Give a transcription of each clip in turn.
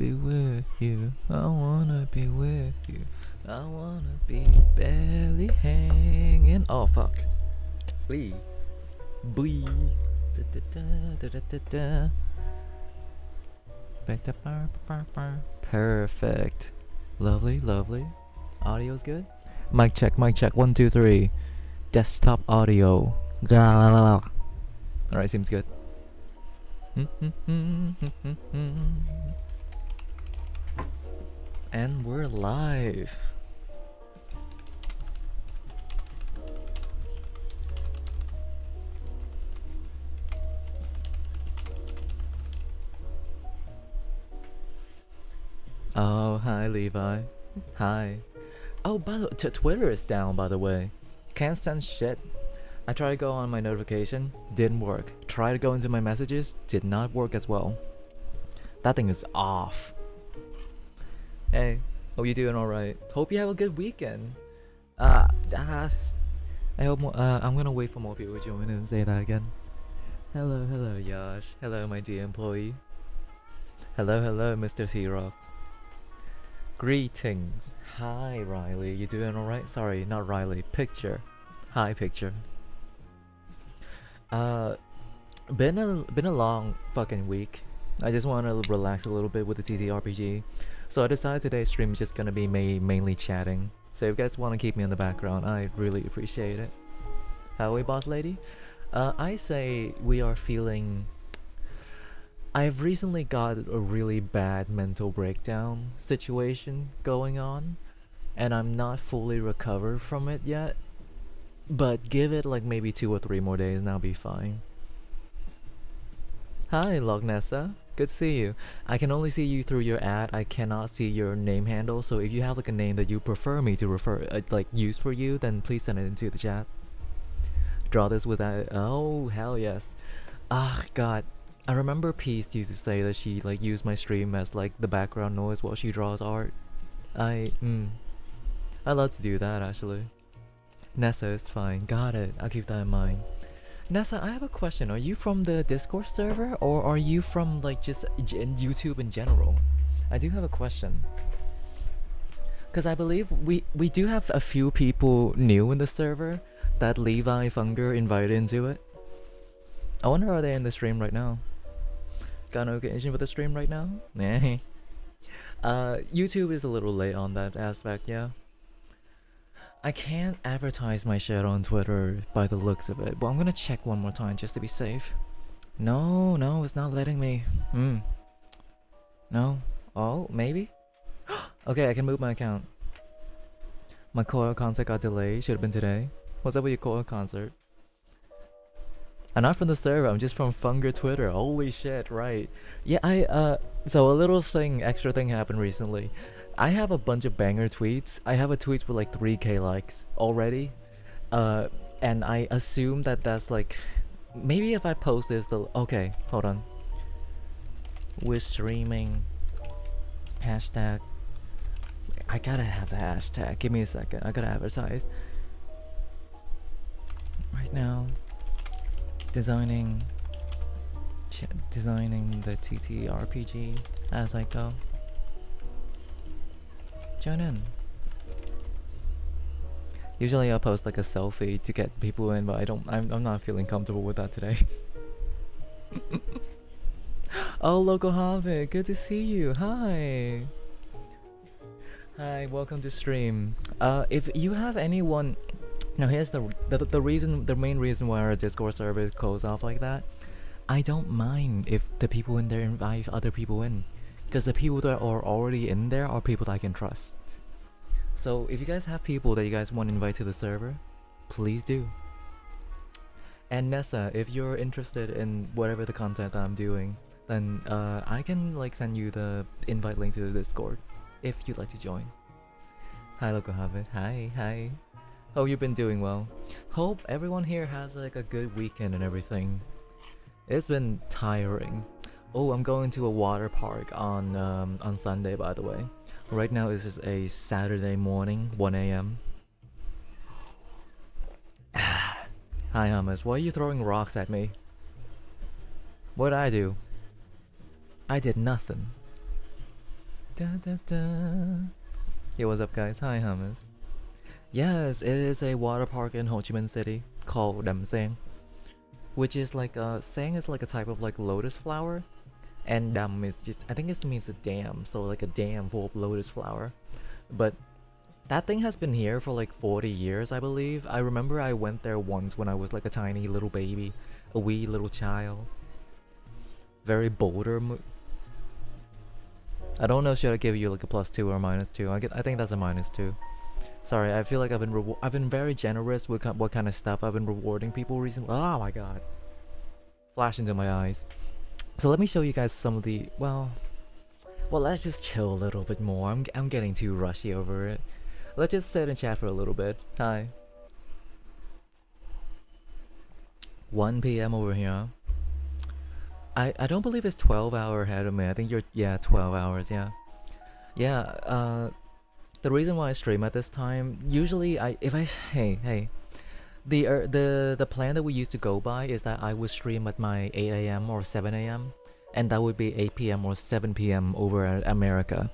be with you. I wanna be with you. I wanna be barely hanging. Oh fuck. Blee. Blee. Da, da, da, da, da, da. Back to bar, bar, bar. Perfect. Lovely, lovely. Audio's good. Mic check, mic check. 1, 2, 3. Desktop audio. Alright, seems good. And we're live. Oh, hi Levi. Hi. Oh, by the Twitter is down, by the way. Can't send shit. I tried to go on my notification, didn't work. Tried to go into my messages, did not work as well. That thing is off. Hey, hope you're doing alright. Hope you have a good weekend. I hope I'm gonna wait for more people to join and say that again. Hello, hello, Yash. Hello, my dear employee. Hello, hello, Mr. T-Rox. Greetings. Hi, Riley. You doing alright? Sorry, not Riley. Picture. Hi, Picture. Been a long fucking week. I just want to relax a little bit with the TTRPG. So I decided today's stream is just gonna be mainly chatting. So if you guys want to keep me in the background, I really appreciate it. How are we, boss lady? I say we are feeling... I've recently got a really bad mental breakdown situation going on, and I'm not fully recovered from it yet. But give it like maybe 2 or 3 more days and I'll be fine. Hi, Lognessa. Good to see you. I can only see you through your ad. I cannot see your name handle. So if you have like a name that you prefer me to use for you, then please send it into the chat. Draw this with that. Oh, hell yes. Ah, God. I remember Peace used to say that she like used my stream as like the background noise while she draws art. I'd love to do that actually. Nessa is fine. Got it. I'll keep that in mind. Nessa, I have a question. Are you from the Discord server or are you from like just YouTube in general? I do have a question. Cause I believe we do have a few people new in the server that Levi Funger invited into it. I wonder are they in the stream right now? Got no occasion for the stream right now? Nah. YouTube is a little late on that aspect, yeah. I can't advertise my shit on Twitter by the looks of it, but I'm gonna check one more time just to be safe. No, it's not letting me. No. Oh, maybe? Okay, I can move my account. My choir concert got delayed, should have been today. What's up with your choir concert? I'm not from the server, I'm just from Funger Twitter. Holy shit, right. Yeah, so a little extra thing happened recently. I have a bunch of banger tweets. I have a tweet with like 3k likes already. And I assume that that's like... Maybe if I post this, okay, hold on. We're streaming. Hashtag. I gotta have the hashtag. Give me a second. I gotta advertise. Right now. Designing the TTRPG as I go. Join in. Usually I'll post like a selfie to get people in, but I'm not feeling comfortable with that today. Oh, Local Hobbit, good to see you. Hi. Hi, welcome to stream. If you have anyone... Now here's the main reason why our Discord server goes off like that. I don't mind if the people in there invite other people in, because the people that are already in there are people that I can trust. So if you guys have people that you guys want to invite to the server, please do. And Nessa, if you're interested in whatever the content that I'm doing, then I can like send you the invite link to the Discord if you'd like to join. Hi Local Hobbit. Hi. Hope you've been doing well. Hope everyone here has like a good weekend and everything. It's been tiring. Oh, I'm going to a water park on Sunday, by the way. Right now this is a Saturday morning, 1 AM. Hi Hummus, why are you throwing rocks at me? What'd I do? I did nothing. Da, da, da. Yo, what's up, guys? Hi, hummus. Yes, it is a water park in Ho Chi Minh City called Đầm Sen, which is like Sang is like a type of like lotus flower, and Dam is just I think it means a dam, so like a dam full of lotus flower. But that thing has been here for like 40 years, I believe. I remember I went there once when I was like a tiny little baby, a wee little child. Very boulder. I don't know, should I give you like a +2 or -2? I think that's a -2. Sorry, I feel like I've been very generous with what kind of stuff I've been rewarding people recently. Oh my god, flash into my eyes. So let me show you guys some of the well, let's just chill a little bit more. I'm getting too rushy over it. Let's just sit and chat for a little bit. Hi. 1 p.m. over here. I don't believe it's 12-hour ahead of me. I think you're 12 hours. Yeah. The reason why I stream at this time, usually hey, the plan that we used to go by is that I would stream at my 8 a.m. or 7 a.m. and that would be 8 p.m. or 7 p.m. over at America.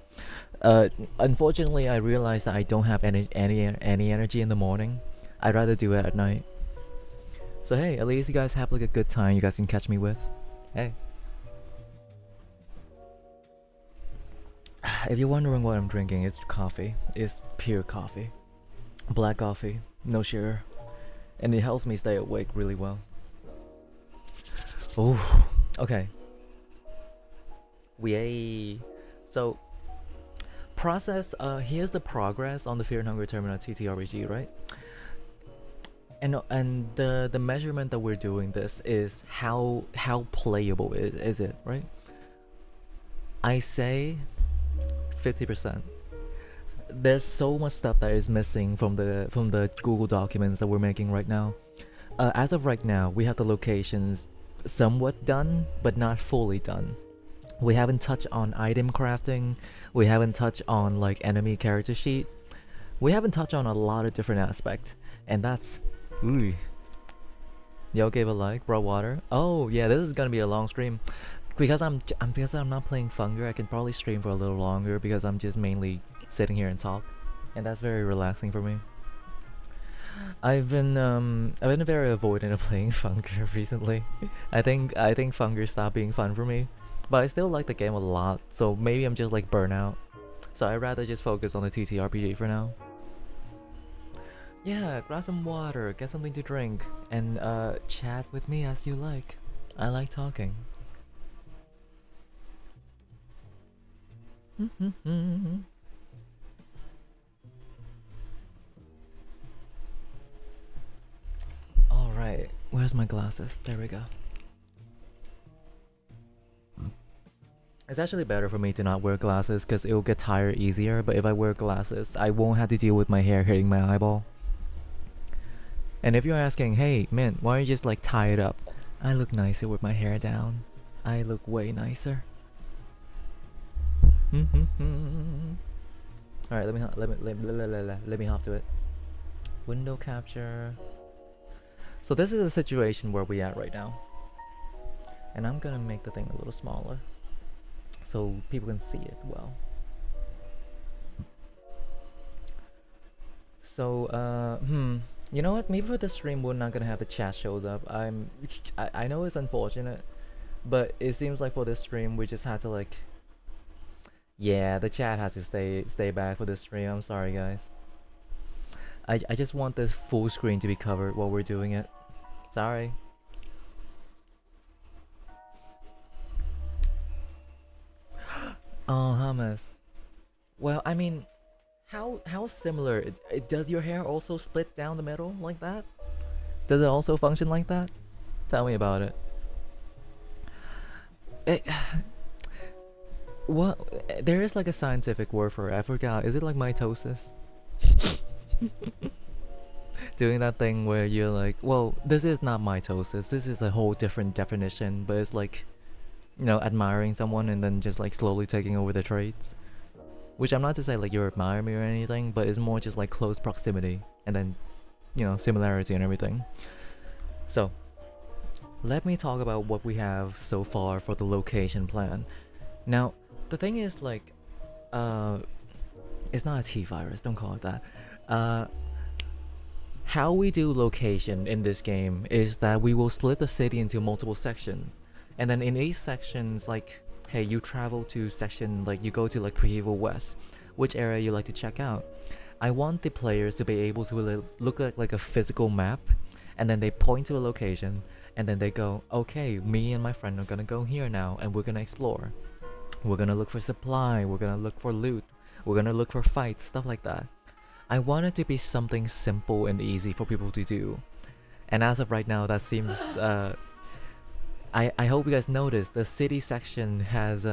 Unfortunately, I realized that I don't have any energy in the morning. I'd rather do it at night. So hey, at least you guys have like a good time you guys can catch me with. Hey. If you're wondering what I'm drinking, it's coffee. It's pure coffee. Black coffee, no sugar. And it helps me stay awake really well. Oh, okay. So, here's the progress on the Fear and Hunger Terminal TTRPG, right? And the measurement that we're doing this is how playable is it, right? I say 50%. There's so much stuff that is missing from the Google documents that we're making right now. As of right now, we have the locations somewhat done, but not fully done. We haven't touched on item crafting. We haven't touched on like enemy character sheet. We haven't touched on a lot of different aspects, and that's. Ooh. Yo, gave a like, brought water. Oh yeah, this is gonna be a long stream. Because I'm not playing Funger, I can probably stream for a little longer because I'm just mainly sitting here and talk, and that's very relaxing for me. I've been very avoidant of playing Funger recently. I think Funger stopped being fun for me, but I still like the game a lot. So maybe I'm just like burnout. So I'd rather just focus on the TTRPG for now. Yeah, grab some water, get something to drink, and chat with me as you like. I like talking. Alright, where's my glasses? There we go. It's actually better for me to not wear glasses because it will get tired easier, but if I wear glasses, I won't have to deal with my hair hitting my eyeball. And if you're asking, hey, Mint, why are you just like tie it up? I look nicer with my hair down. I look way nicer. Alright, let me hop to it. Window capture. So this is a situation where we at right now. And I'm gonna make the thing a little smaller so people can see it well. So you know what? Maybe for this stream we're not gonna have the chat shows up. I know it's unfortunate, but it seems like for this stream we just had to like. Yeah, the chat has to stay back for this stream. I'm sorry, guys. I just want this full screen to be covered while we're doing it. Sorry. Oh, hummus. Well, I mean, how similar? Does your hair also split down the middle like that? Does it also function like that? Tell me about it. What? There is like a scientific word for it. I forgot. Is it like mitosis? Doing that thing where you're like, well, this is not mitosis. This is a whole different definition, but it's like, you know, admiring someone and then just like slowly taking over their traits. Which I'm not to say like you admire me or anything, but it's more just like close proximity and then, you know, similarity and everything. So, let me talk about what we have so far for the location plan. Now, the thing is like, uh, it's not a T virus. Don't call it that. Uh, how we do location in this game is that we will split the city into multiple sections, and then in each sections, like, hey, you travel to section, like you go to like Privo West, which area you like to check out. I want the players to be able to look at like a physical map, and then they point to a location, and then they go, okay, me and my friend are gonna go here now, and we're gonna explore. We're gonna look for supply, we're gonna look for loot, we're gonna look for fights, stuff like that. I want it to be something simple and easy for people to do. And as of right now, that seems, I hope you guys noticed the city section has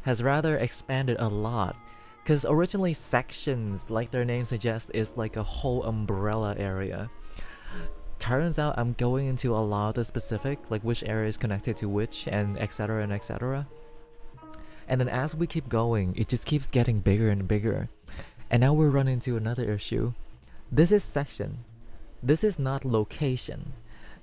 has rather expanded a lot. Because originally sections, like their name suggests, is like a whole umbrella area. Turns out I'm going into a lot of the specific, like which area is connected to which, and etc and etc. And then as we keep going, it just keeps getting bigger and bigger. And now we're running into another issue. This is section. This is not location.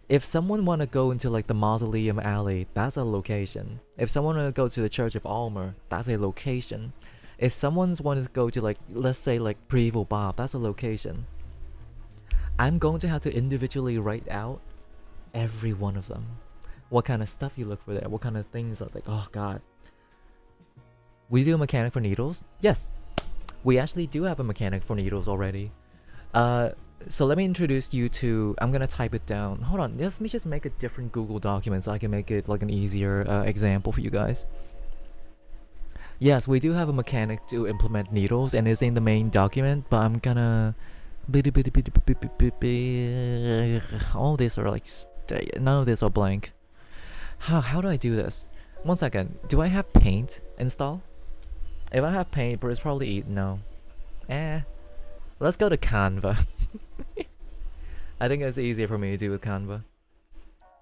If someone want to go into like the Mausoleum Alley, that's a location. If someone want to go to the Church of Almer, that's a location. If someone's want to go to like, let's say like Privo Bob, that's a location. I'm going to have to individually write out every one of them. What kind of stuff you look for there, what kind of things are like, oh god. We do a mechanic for needles? Yes. We actually do have a mechanic for needles already. So let me introduce you to, I'm gonna type it down. Hold on, let me just make a different Google document so I can make it like an easier example for you guys. Yes, we do have a mechanic to implement needles and it's in the main document, but I'm gonna... all these are like... none of these are blank. How do I do this? One second, do I have paint installed? If I have paint, but it's probably no. Let's go to Canva. I think it's easier for me to do with Canva.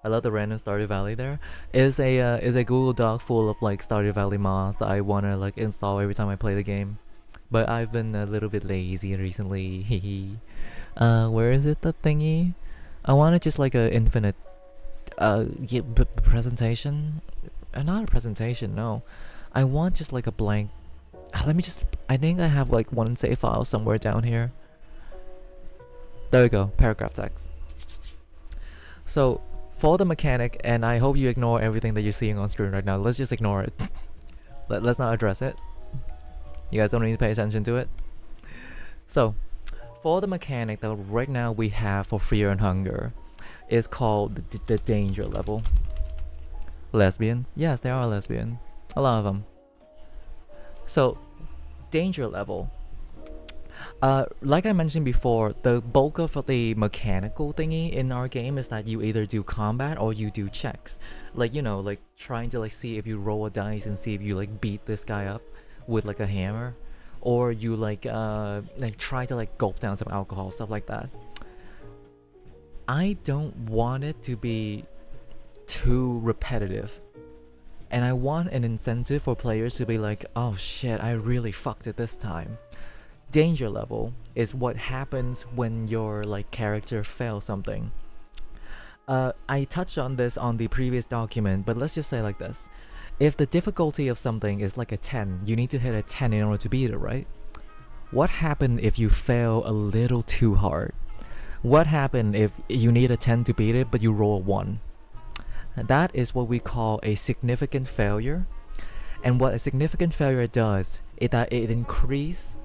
I love the random Stardew Valley there. Is a Google Doc full of like Stardew Valley mods I wanna like install every time I play the game. But I've been a little bit lazy recently. Where is it, the thingy? I wanna just like a infinite presentation. Not a presentation, no. I want just like a blank. Let me just... I think I have like one save file somewhere down here. There we go, paragraph text. So, for the mechanic, and I hope you ignore everything that you're seeing on screen right now. Let's just ignore it. Let's not address it. You guys don't need to pay attention to it. So, for the mechanic that right now we have for fear and hunger is called the danger level. Lesbians? Yes, there are lesbians. A lot of them. So, danger level. Like I mentioned before, the bulk of the mechanical thingy in our game is that you either do combat or you do checks. Like, you know, like trying to like see if you roll a dice and see if you like beat this guy up with like a hammer. Or you like try to like gulp down some alcohol, stuff like that. I don't want it to be too repetitive. And I want an incentive for players to be like, oh shit, I really fucked it this time. Danger level is what happens when your like character fails something. I touched on this on the previous document, but let's just say like this. If the difficulty of something is like a 10, you need to hit a 10 in order to beat it, right? What happened if you fail a little too hard? What happened if you need a 10 to beat it, but you roll a 1? That is what we call a significant failure. And what a significant failure does is that it increases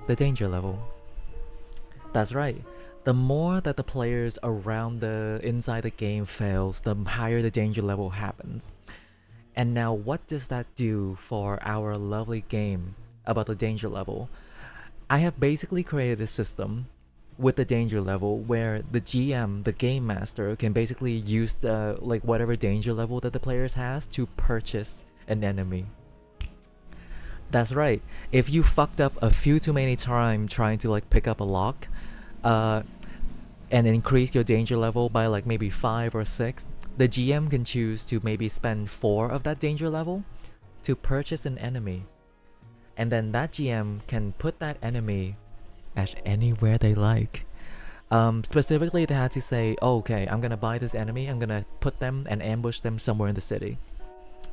the danger level. That's right. The more that the players around the inside the game fails, the higher the danger level happens. And now what does that do for our lovely game about the danger level? I have basically created a system with the danger level where the GM, the game master, can basically use the like whatever danger level that the players has to purchase an enemy. That's right. If you fucked up a few too many times trying to like pick up a lock, and increase your danger level by like maybe 5 or 6, the GM can choose to maybe spend 4 of that danger level to purchase an enemy. And then that GM can put that enemy at anywhere they like. Specifically, they had to say, oh, okay, I'm gonna buy this enemy, I'm gonna put them and ambush them somewhere in the city.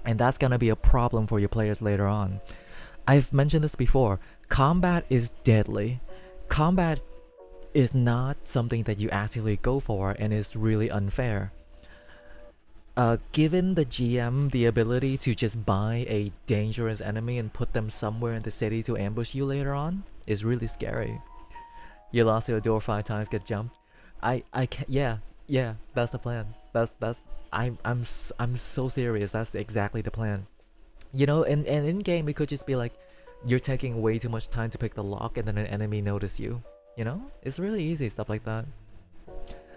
and that's gonna be a problem for your players later on. I've mentioned this before. Combat is deadly. Combat is not something that you actively go for and is really unfair. Given the GM the ability to just buy a dangerous enemy and put them somewhere in the city to ambush you later on is really scary. You lost your door 5 times, get jumped. I can't. Yeah. That's the plan. I'm so serious. That's exactly the plan. You know, and in game it could just be like you're taking way too much time to pick the lock, and then an enemy notice you. You know, it's really easy stuff like that.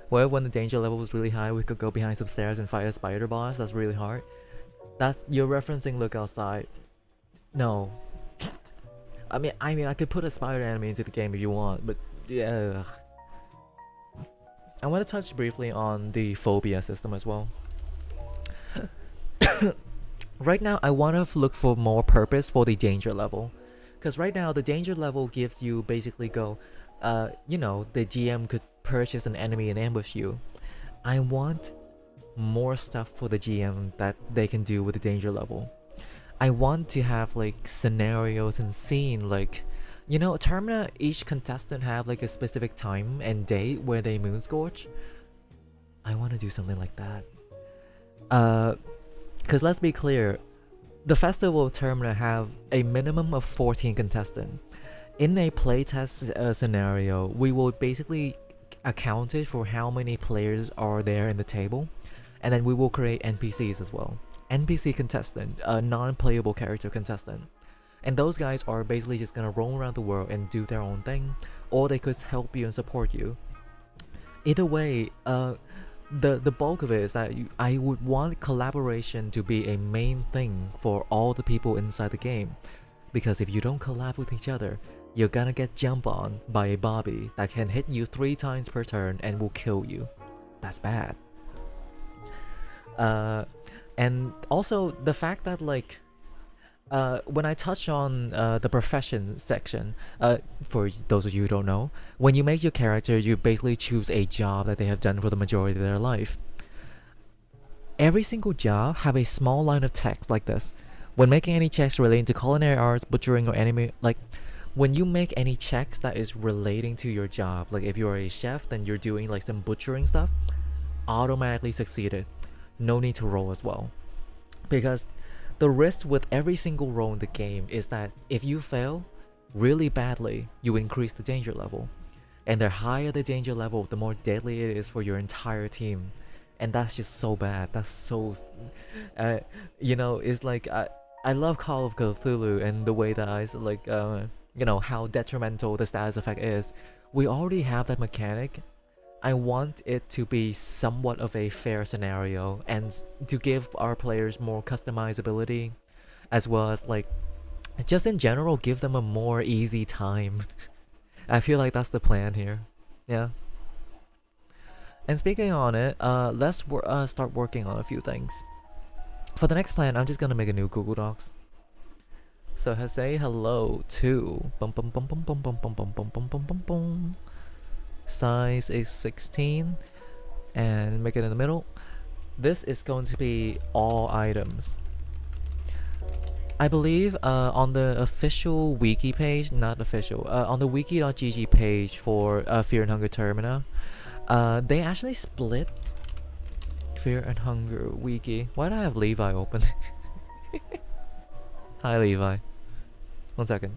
Well, when the danger level was really high, we could go behind some stairs and fight a spider boss. That's really hard. That's you're referencing look outside. No. I could put a spider enemy into the game if you want, but yeah. I want to touch briefly on the phobia system as well. Right now, I want to look for more purpose for the danger level, because right now the danger level gives you basically the GM could purchase an enemy and ambush you. I want more stuff for the GM that they can do with the danger level. I want to have like scenarios and scene like, Termina, each contestant have like a specific time and date where they moonscorch. I want to do something like that. Because let's be clear, the Festival of Termina have a minimum of 14 contestants. In a playtest scenario, we will basically account it for how many players are there in the table, and then we will create NPCs as well. NPC contestant, a non-playable character contestant. And those guys are basically just gonna roam around the world and do their own thing, or they could help you and support you. Either way, the bulk of it is that I would want collaboration to be a main thing for all the people inside the game. Because if you don't collab with each other, you're gonna get jumped on by a Bobby that can hit you 3 times per turn and will kill you. That's bad. And also the fact that like when I touch on the profession section, for those of you who don't know, when you make your character, you basically choose a job that they have done for the majority of their life. Every single job have a small line of text like this. When making any checks relating to culinary arts, butchering, or anime, like when you make any checks that is relating to your job, like if you're a chef, then you're doing like some butchering stuff, automatically succeeded. No need to roll as well. Because the risk with every single roll in the game is that if you fail really badly, you increase the danger level. And the higher the danger level, the more deadly it is for your entire team. And that's just so bad. That's so... it's like... I love Call of Cthulhu and the way that I like... how detrimental the status effect is. We already have that mechanic. I want it to be somewhat of a fair scenario and to give our players more customizability, as well as like just in general give them a more easy time. I feel like that's the plan here. Yeah. And speaking on it, let's start working on a few things. For the next plan, I'm just gonna make a new Google Docs. So say hello to bum bum bum bum bum bum bum bum bum bum bum bum bum. Size is 16 and make it in the middle. This is going to be all items. I believe on the official wiki page, not official, on the wiki.gg page for Fear and Hunger Termina, they actually split Fear and Hunger wiki. Why do I have Levi open? Hi Levi. 1 second.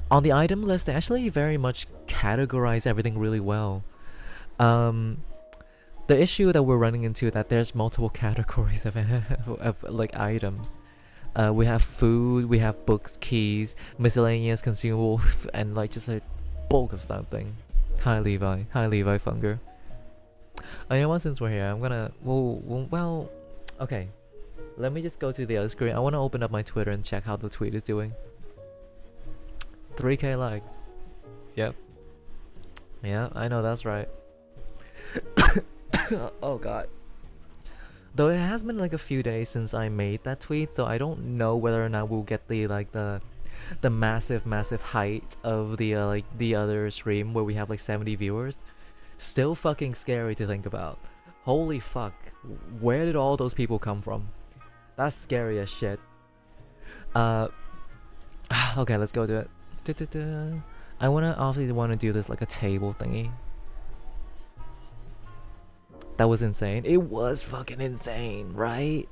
On the item list, they actually very much categorize everything really well. The issue that we're running into that there's multiple categories of like items. We have food, we have books, keys, miscellaneous consumable, and like just a bulk of something. Hi Levi. Hi Levi Funger. You know what, since we're here, I'm gonna... Well, okay. Let me just go to the other screen. I want to open up my Twitter and check how the tweet is doing. 3k likes. Yep. Yeah, I know, that's right. Oh god. Though it has been like a few days since I made that tweet, so I don't know whether or not we'll get the massive height of the other stream where we have like 70 viewers. Still fucking scary to think about. Holy fuck. Where did all those people come from? That's scary as shit. Okay, let's go to it. I obviously wanna do this like a table thingy. That was insane. It was fucking insane, right?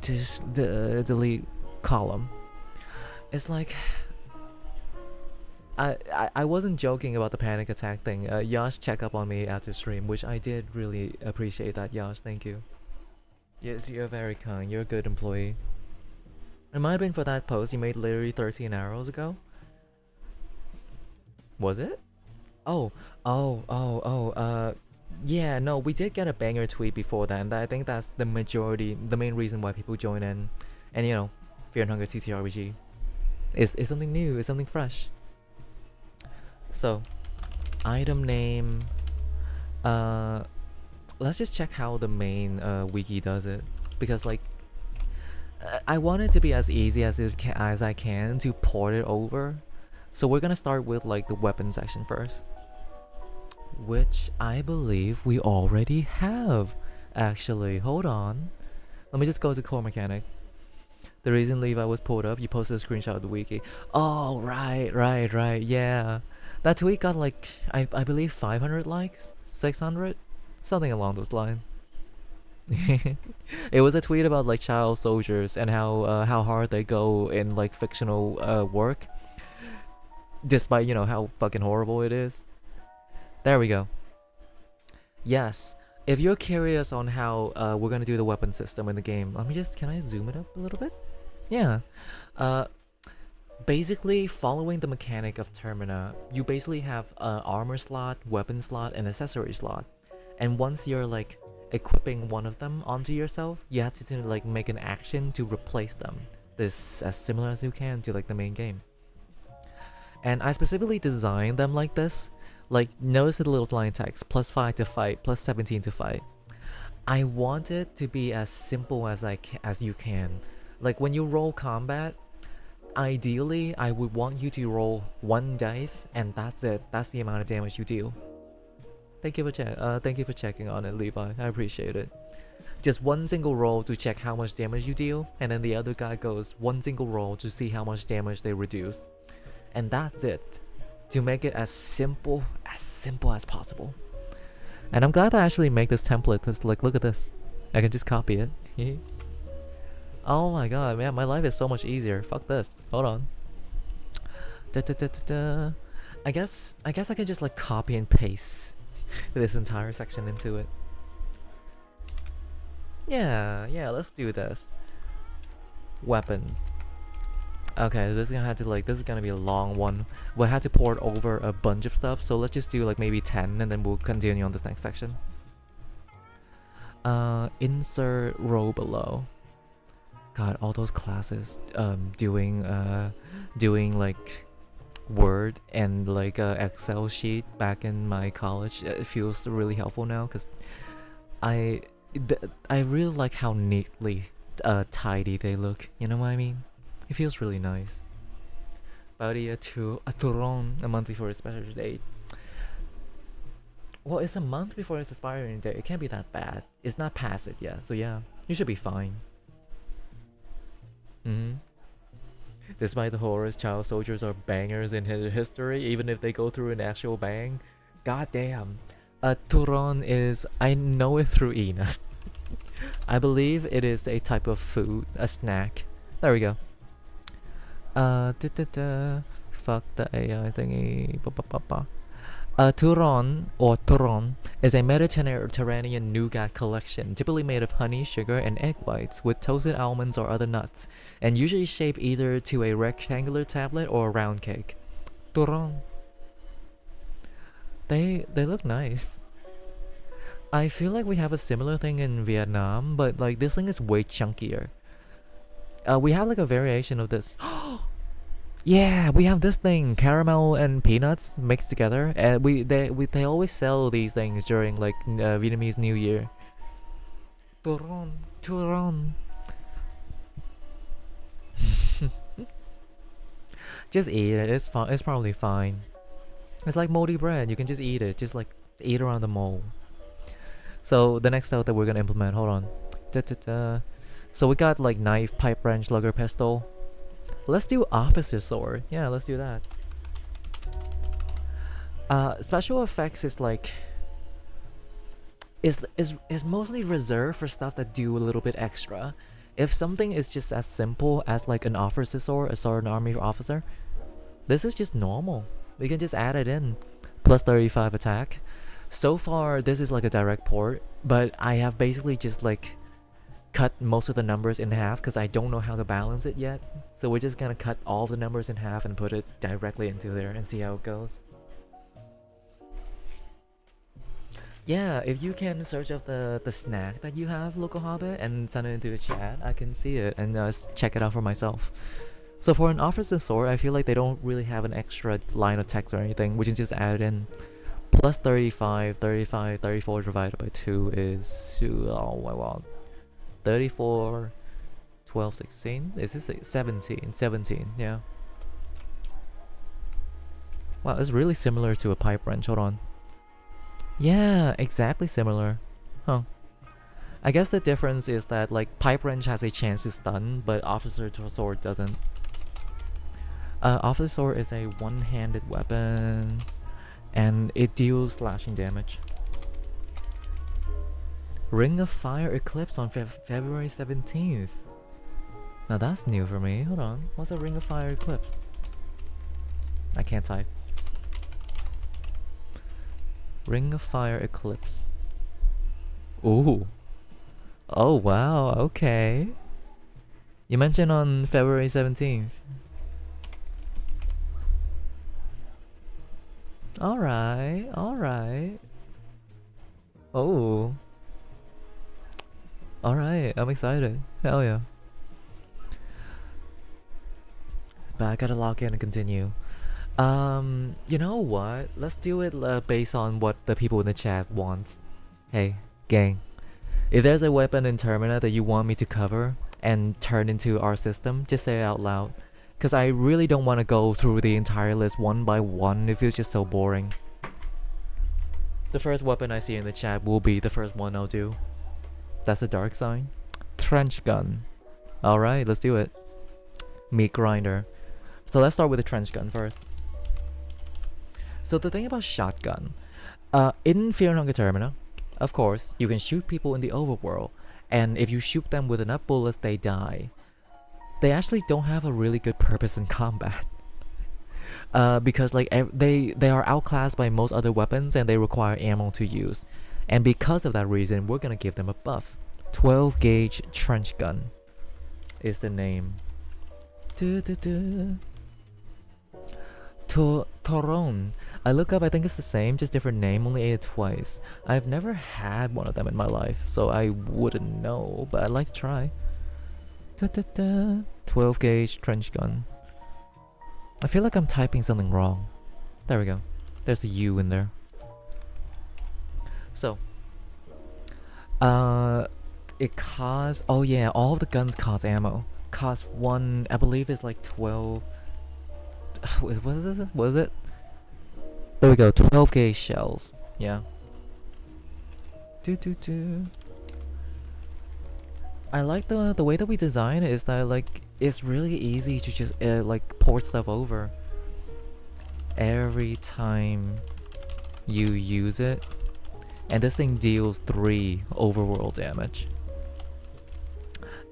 Just delete column. It's like I wasn't joking about the panic attack thing. Yash checked up on me after stream, which I did really appreciate that, Yash. Thank you. Yes, you're very kind. You're a good employee. It might have been for that post you made literally 13 hours ago. Was it? Oh, yeah, no, we did get a banger tweet before that, and I think that's the main reason why people join in. And you know, Fear and Hunger TTRPG is something new, is something fresh. So, item name. Let's just check how the main wiki does it, because like, I want it to be as easy as I can to port it over. So we're gonna start with like the weapon section first, which I believe we already have. Actually, hold on. Let me just go to core mechanic. The reason Levi was pulled up, you posted a screenshot of the wiki. Oh, right, yeah. That tweet got like, I believe 500 likes? 600? Something along those lines. It was a tweet about like child soldiers and how hard they go in like fictional work, despite, you know, how fucking horrible it is. There we go. Yes, if you're curious on how we're gonna do the weapon system in the game, can I zoom it up a little bit? Yeah. Basically, following the mechanic of Termina, you basically have an armor slot, weapon slot, and accessory slot. And once you're like equipping one of them onto yourself, you have to like make an action to replace them. This as similar as you can to like the main game. And I specifically designed them like this. Like, notice the little line text, +5 to fight, +17 to fight. I want it to be as simple as you can. Like when you roll combat, ideally I would want you to roll 1 dice and that's it. That's the amount of damage you deal. Thank you for checking on it, Levi. I appreciate it. Just 1 single roll to check how much damage you deal, and then the other guy goes 1 single roll to see how much damage they reduce. And that's it. To make it as simple as possible. And I'm glad I actually make this template, because like, look at this. I can just copy it. Oh my god, man, my life is so much easier. Fuck this. Hold on. I guess I can just like copy and paste this entire section into it. Yeah, let's do this. Weapons. Okay, this is gonna be a long one. We'll have to port over a bunch of stuff, so let's just do like maybe 10 and then we'll continue on this next section. Insert row below. God, all those classes doing like Word and like Excel sheet back in my college, it feels really helpful now, because I really like how neatly tidy they look, you know what I mean? It feels really nice. Baudia to Aturon, a month before its expiry date. Well, it's a month before its expiring date. It can't be that bad. It's not past it yet, so yeah, you should be fine. Despite the horrors, child soldiers are bangers in history, even if they go through an actual bang. God damn. Turon is, I know it through Ina. I believe it is a type of food, a snack. There we go. Fuck the AI thingy. Turon, or Turon, is a Mediterranean nougat collection, typically made of honey, sugar, and egg whites, with toasted almonds or other nuts, and usually shaped either to a rectangular tablet or a round cake. Turon. They look nice. I feel like we have a similar thing in Vietnam, but like this thing is way chunkier. We have like a variation of this. Yeah, we have this thing, caramel and peanuts mixed together, and they always sell these things during like Vietnamese New Year. Turon. Just eat it. It's fine. It's probably fine. It's like moldy bread. You can just eat it. Just like eat around the mold. So the next step that we're gonna implement. Hold on. Da, da, da. So we got like knife, pipe wrench, lugger pistol. Let's do officer sword. Yeah, let's do that. Special effects is like is mostly reserved for stuff that do a little bit extra. If something is just as simple as like an officer sword, a sword and army officer, this is just normal. We can just add it in. Plus 35 attack. So far, this is like a direct port, but I have basically just like cut most of the numbers in half because I don't know how to balance it yet. So we're just gonna cut all the numbers in half and put it directly into there and see how it goes. Yeah, if you can search up the snack that you have, Local Hobbit, and send it into the chat, I can see it and check it out for myself. So for an officer sword, I feel like they don't really have an extra line of text or anything. We can just add it in. Plus 35, 35, 34 divided by 2 is... oh my god. 34, 12, 16? Is this 17? 17, yeah. Wow, it's really similar to a pipe wrench, hold on. Yeah, exactly similar. Huh. I guess the difference is that like pipe wrench has a chance to stun, but officer sword doesn't. Officer sword is a one-handed weapon, and it deals slashing damage. Ring of Fire Eclipse on February 17th. Now that's new for me. Hold on. What's a Ring of Fire Eclipse? I can't type. Ring of Fire Eclipse. Ooh. Oh wow, okay. You mentioned on February 17th. Alright, alright. Oh. Alright, I'm excited. Hell yeah. But I gotta log in and continue. You know what? Let's do it based on what the people in the chat wants. Hey, gang. If there's a weapon in Termina that you want me to cover and turn into our system, just say it out loud. Because I really don't want to go through the entire list one by one. It feels just so boring. The first weapon I see in the chat will be the first one I'll do. That's a dark sign. Trench gun. Alright, let's do it. Meat grinder. So let's start with the trench gun first. So the thing about shotgun, in Fear and Hunger Termina, of course, you can shoot people in the overworld, and if you shoot them with enough bullets, they die. They actually don't have a really good purpose in combat. Because like they are outclassed by most other weapons and they require ammo to use. And because of that reason, we're gonna give them a buff. 12 gauge trench gun is the name. Toron. I look up, I think it's the same, just different name, only ate it twice. I've never had one of them in my life, so I wouldn't know, but I'd like to try. 12 gauge trench gun. I feel like I'm typing something wrong. There we go. There's a U in there. So, it costs, oh yeah, all of the guns cost ammo. Cost one, I believe it's like 12. What is it? What is it? There we go, 12 gauge shells. Yeah. I like the way that we design it is that like it's really easy to just like port stuff over. Every time you use it, and this thing deals 3 overworld damage.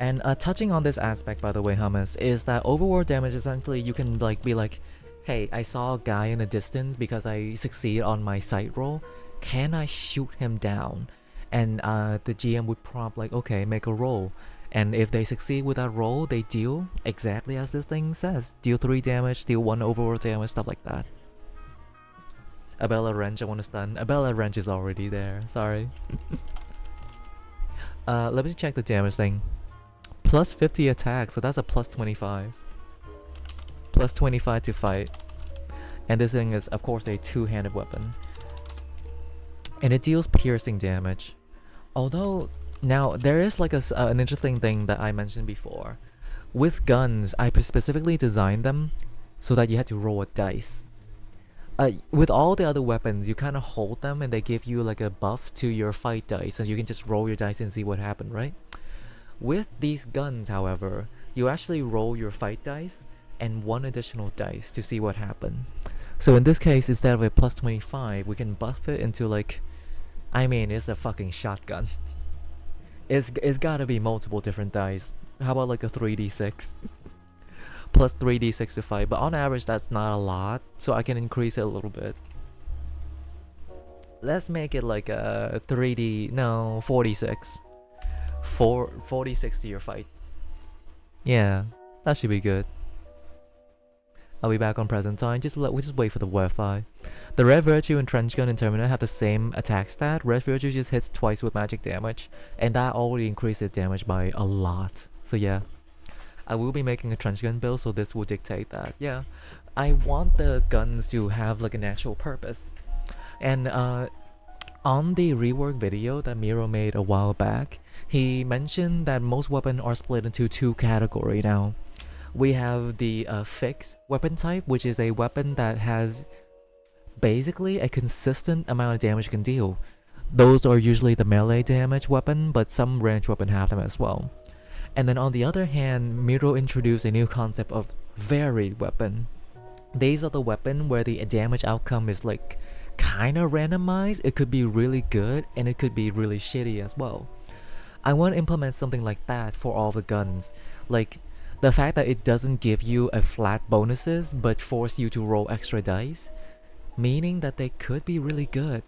And touching on this aspect, by the way, Hummus, is that overworld damage essentially you can like be like, hey, I saw a guy in the distance because I succeed on my sight roll. Can I shoot him down? And the GM would prompt like, okay, make a roll. And if they succeed with that roll, they deal exactly as this thing says. Deal 3 damage, deal 1 overworld damage, stuff like that. Abella Wrench, I want to stun. Abella Wrench is already there, sorry. Let me check the damage thing. Plus 50 attack, so that's a plus 25. Plus 25 to fight. And this thing is, of course, a two-handed weapon. And it deals piercing damage. Although, now, there is like an interesting thing that I mentioned before. With guns, I specifically designed them so that you had to roll a dice. With all the other weapons, you kind of hold them and they give you like a buff to your fight dice, and you can just roll your dice and see what happened, right? With these guns, however, you actually roll your fight dice and one additional dice to see what happened. So in this case, instead of a plus 25, we can buff it into like, I mean, it's a fucking shotgun. It's gotta be multiple different dice. How about like a 3d6? Plus 3d6 to fight, but on average that's not a lot, so I can increase it a little bit. Let's make it like a 46. 46 to your fight. Yeah, that should be good. I'll be back on present time. We just wait for the Wi-Fi. The Red Virtue and Trench Gun in Termina have the same attack stat. Red Virtue just hits twice with magic damage, and that already increases damage by a lot. So yeah, I will be making a Trench Gun build, so this will dictate that. Yeah, I want the guns to have like an actual purpose. And on the rework video that Miro made a while back, he mentioned that most weapons are split into two categories now. We have the fixed weapon type, which is a weapon that has basically a consistent amount of damage it can deal. Those are usually the melee damage weapon, but some ranged weapon have them as well. And then on the other hand, Miro introduced a new concept of varied weapon. These are the weapon where the damage outcome is like kinda randomized. It could be really good and it could be really shitty as well. I want to implement something like that for all the guns. Like, the fact that it doesn't give you a flat bonuses but force you to roll extra dice, meaning that they could be really good,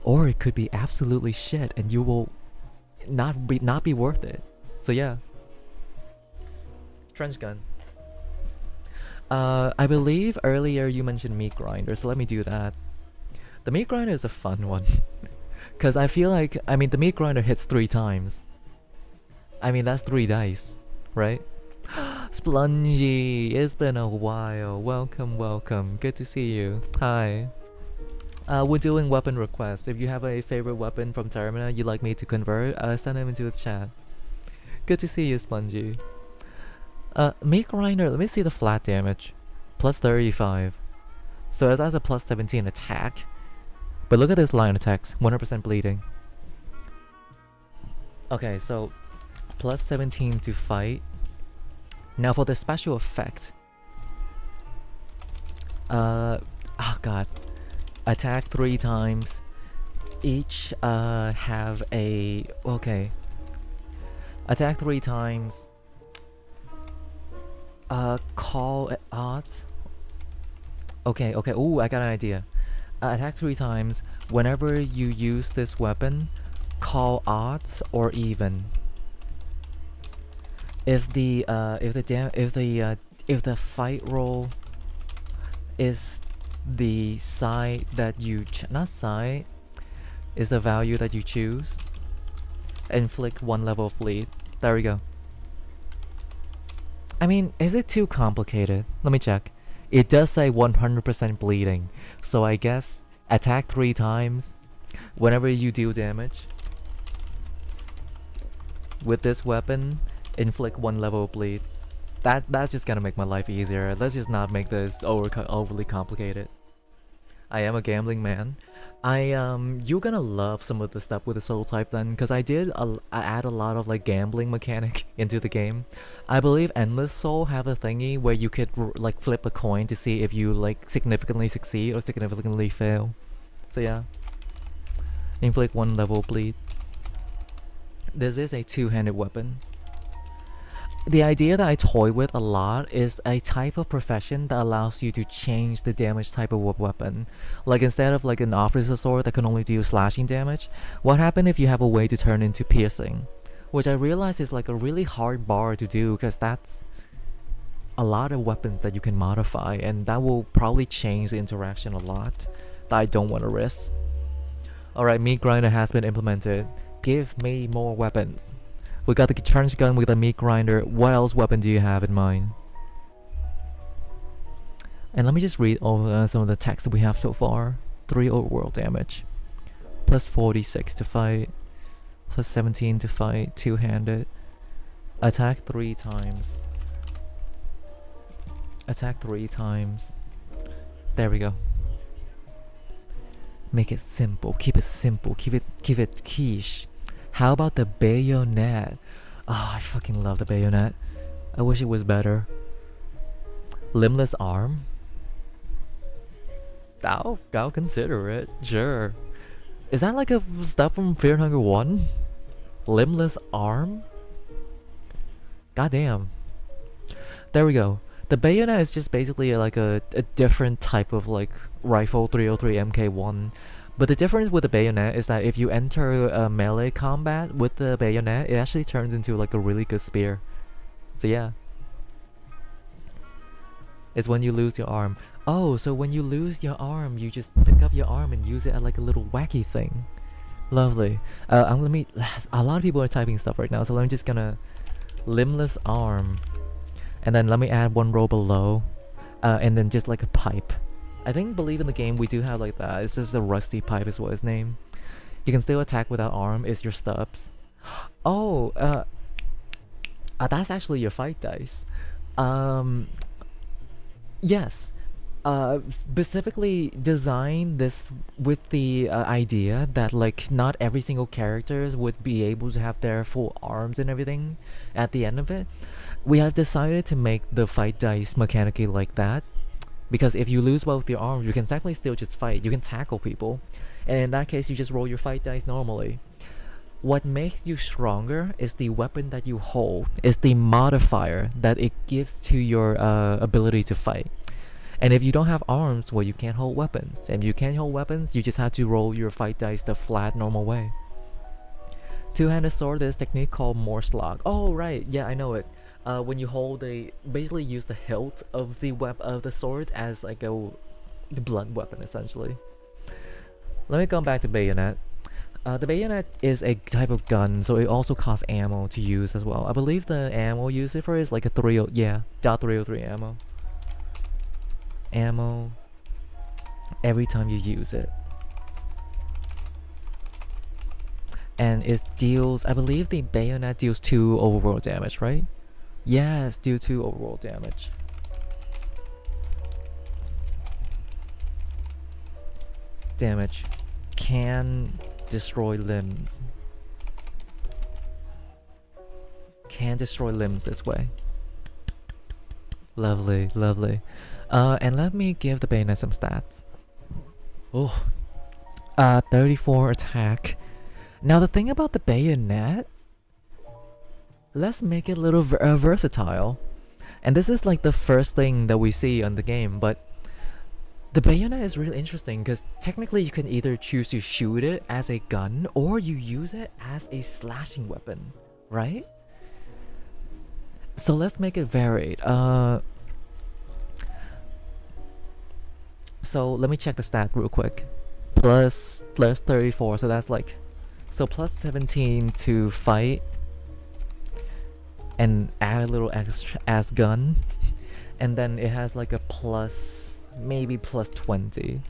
or it could be absolutely shit and you will not be worth it. So yeah. Trench gun. I believe earlier you mentioned meat grinder, so let me do that. The meat grinder is a fun one. Cause I feel like, I mean, the meat grinder hits 3 times. I mean, that's 3 dice, right? Splungy, it's been a while. Welcome, welcome. Good to see you. Hi. We're doing weapon requests. If you have a favorite weapon from Termina you'd like me to convert, send them into the chat. Good to see you, Splungy. Meat grinder, let me see the flat damage. Plus 35. So that's a plus 17 attack. But look at this line attacks, 100% bleeding. Okay, so plus 17 to fight. Now for the special effect. Oh god. Attack 3 times. Each have a... Okay. Attack 3 times. Call odds. Okay, okay. Ooh, I got an idea. Attack 3 times. Whenever you use this weapon, call odds or even. If the fight roll is the side that you not side is the value that you choose, inflict 1 level of bleed. There we go. I mean, is it too complicated? Let me check. It does say 100% bleeding, so I guess attack 3 times whenever you deal damage with this weapon, inflict 1 level of bleed. That's just gonna make my life easier. Let's just not make this overly complicated. I am a gambling man. You're gonna love some of the stuff with the soul type then, because I add a lot of like gambling mechanic into the game. I believe Endless Soul have a thingy where you could like flip a coin to see if you like significantly succeed or significantly fail. So yeah. Inflict 1 level bleed. This is a 2-handed weapon. The idea that I toy with a lot is a type of profession that allows you to change the damage type of weapon. Like instead of like an officer sword that can only do slashing damage, what happens if you have a way to turn into piercing? Which I realize is like a really hard bar to do because that's a lot of weapons that you can modify, and that will probably change the interaction a lot that I don't want to risk. Alright, meat grinder has been implemented. Give me more weapons. We got the trench gun with the meat grinder. What else weapon do you have in mind? And let me just read over some of the text that we have so far. 3 overworld damage. Plus 46 to fight. Plus 17 to fight. 2-handed. Attack 3 times. Attack 3 times. There we go. Make it simple. Keep it simple. Keep it quiche. How about the bayonet? Oh, I fucking love the bayonet. I wish it was better. Limbless arm? I'll consider it. Sure. Is that like a stuff from Fear and Hunger 1? Limbless arm? Goddamn. There we go. The bayonet is just basically like a different type of like rifle 303 MK1. But the difference with the bayonet is that if you enter a melee combat with the bayonet, it actually turns into like a really good spear. So yeah. It's when you lose your arm. Oh, so when you lose your arm, you just pick up your arm and use it as like a little wacky thing. Lovely. A lot of people are typing stuff right now, so I'm just gonna limbless arm. And then let me add one row below, and then just like a pipe. I believe in the game we do have like that. It's just a rusty pipe is what it's named. You can still attack without arm. It's your stubs. Oh, that's actually your fight dice. Yes. Specifically designed this with the idea that like not every single characters would be able to have their full arms and everything at the end of it. We have decided to make the fight dice mechanically like that, because if you lose both your arms, you can technically still just fight. You can tackle people, and in that case, you just roll your fight dice normally. What makes you stronger is the weapon that you hold, is the modifier that it gives to your ability to fight. And if you don't have arms, well, you can't hold weapons. And if you can't hold weapons, you just have to roll your fight dice the flat, normal way. Two-handed sword is a technique called Morse lock. Oh, right. Yeah, I know it. When you hold basically use the hilt of the sword as like a blunt weapon, essentially. Let me come back to bayonet. The bayonet is a type of gun, so it also costs ammo to use as well. I believe the ammo used for it is like a .303 ammo. Ammo every time you use it. And it deals, I believe the bayonet deals 2 overworld damage, right? Yes, deal 2 overworld damage. Damage. Can destroy limbs. Can destroy limbs this way. Lovely, lovely. And let me give the bayonet some stats. Oh, 34 attack. Now the thing about the bayonet, let's make it a little versatile. And this is like the first thing that we see on the game, but the bayonet is really interesting because technically you can either choose to shoot it as a gun or you use it as a slashing weapon, right? So let's make it varied. So let me check the stat real quick. Plus 34, so that's like, so plus 17 to fight and add a little extra as gun, and then it has like a plus, maybe plus 20.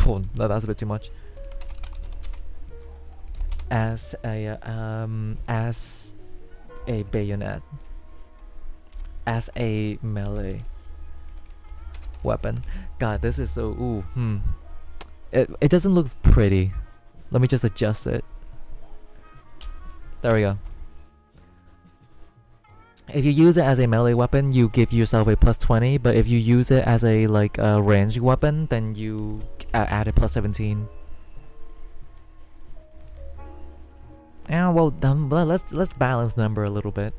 Oh, that's a bit too much. As a bayonet, as a melee weapon. God, this is so it doesn't look pretty. Let me just adjust it. There we go. If you use it as a melee weapon, you give yourself a plus 20, but if you use it as a like ranged weapon, then you add a plus 17. Yeah, well, let's balance number a little bit.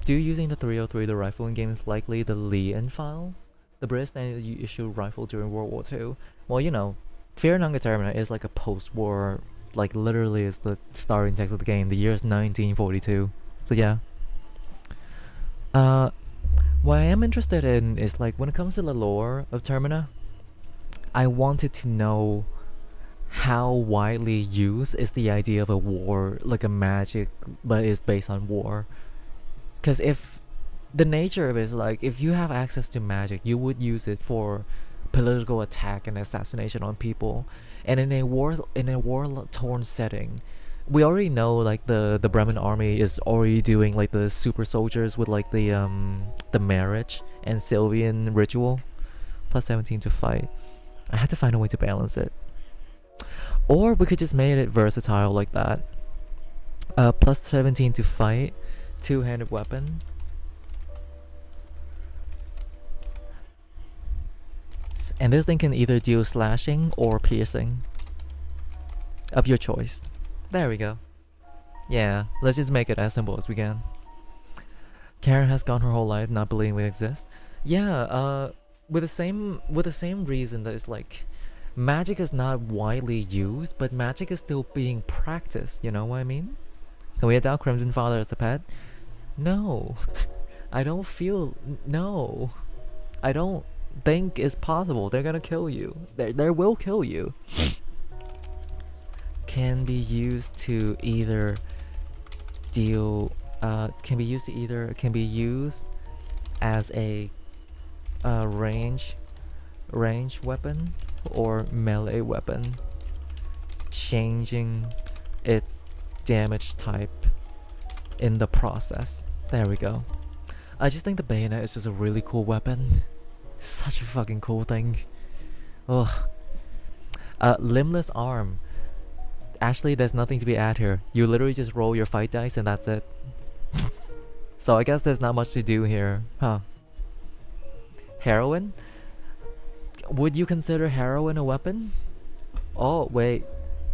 Do using the 303 the rifle in game is likely the Lee file, the British standard issue rifle during World War II. Well, you know, Fear and Hunger Termina is like a post-war, like literally is the starting text of the game. The year is 1942. So yeah. What I am interested in is like when it comes to the lore of Termina, I wanted to know how widely used is the idea of a war, like a magic, but is based on war. Because if the nature of it is like, if you have access to magic, you would use it for political attack and assassination on people. And in a war-torn setting, we already know like the Bremen army is already doing like the super soldiers with like the marriage and Sylvian ritual. Plus 17 to fight. I had to find a way to balance it. Or we could just make it versatile like that. Plus 17 to fight, two-handed weapon. And this thing can either deal slashing or piercing, of your choice. There we go. Yeah, let's just make it as simple as we can. Karen has gone her whole life not believing we exist. Yeah, with the same reason that it's like magic is not widely used, but magic is still being practiced, you know what I mean? Can we adopt Crimson Father as a pet? No. I don't feel no. I don't think it's possible. They're gonna kill you. They will kill you. Can be used to either deal can be used as a range weapon or melee weapon, changing its damage type in the process. There we go. I just think the bayonet is just a really cool weapon. Such a fucking cool thing. Ugh. Limbless arm. Actually, there's nothing to be added here. You literally just roll your fight dice and that's it. So I guess there's not much to do here, huh? Heroin? Would you consider heroin a weapon? Oh, wait.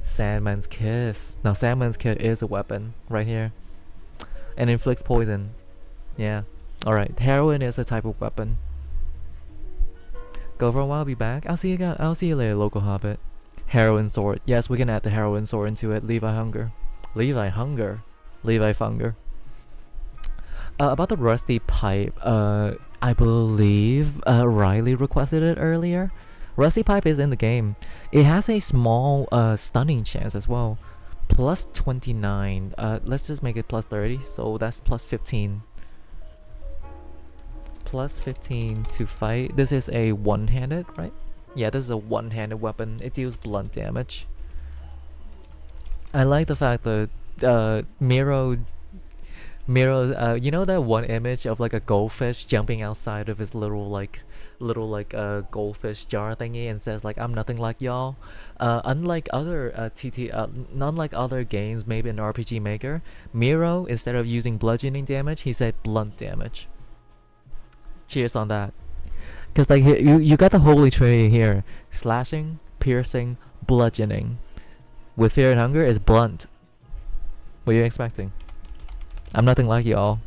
Sandman's Kiss. Now, Sandman's Kiss is a weapon right here. And inflicts poison. Yeah. Alright, heroin is a type of weapon. Go for a while, be back. I'll see you later, local hobbit. Heroin sword. Yes, we can add the heroin sword into it. Levi Hunger. Levi Funger. About the rusty pipe, I believe Riley requested it earlier. Rusty pipe is in the game. It has a small stunning chance as well. Plus 29. Let's just make it plus 30. So that's plus 15. Plus 15 to fight. This is a one-handed, right? Yeah, this is a one-handed weapon. It deals blunt damage. I like the fact that Miro, you know that one image of like a goldfish jumping outside of his little goldfish jar thingy and says like, I'm nothing like y'all. Unlike other unlike other games, maybe in RPG Maker, Miro, instead of using bludgeoning damage, he said blunt damage. Cheers on that. Cause like you got the holy trinity here: slashing, piercing, bludgeoning. With Fear and Hunger is blunt. What are you expecting? I'm nothing like y'all.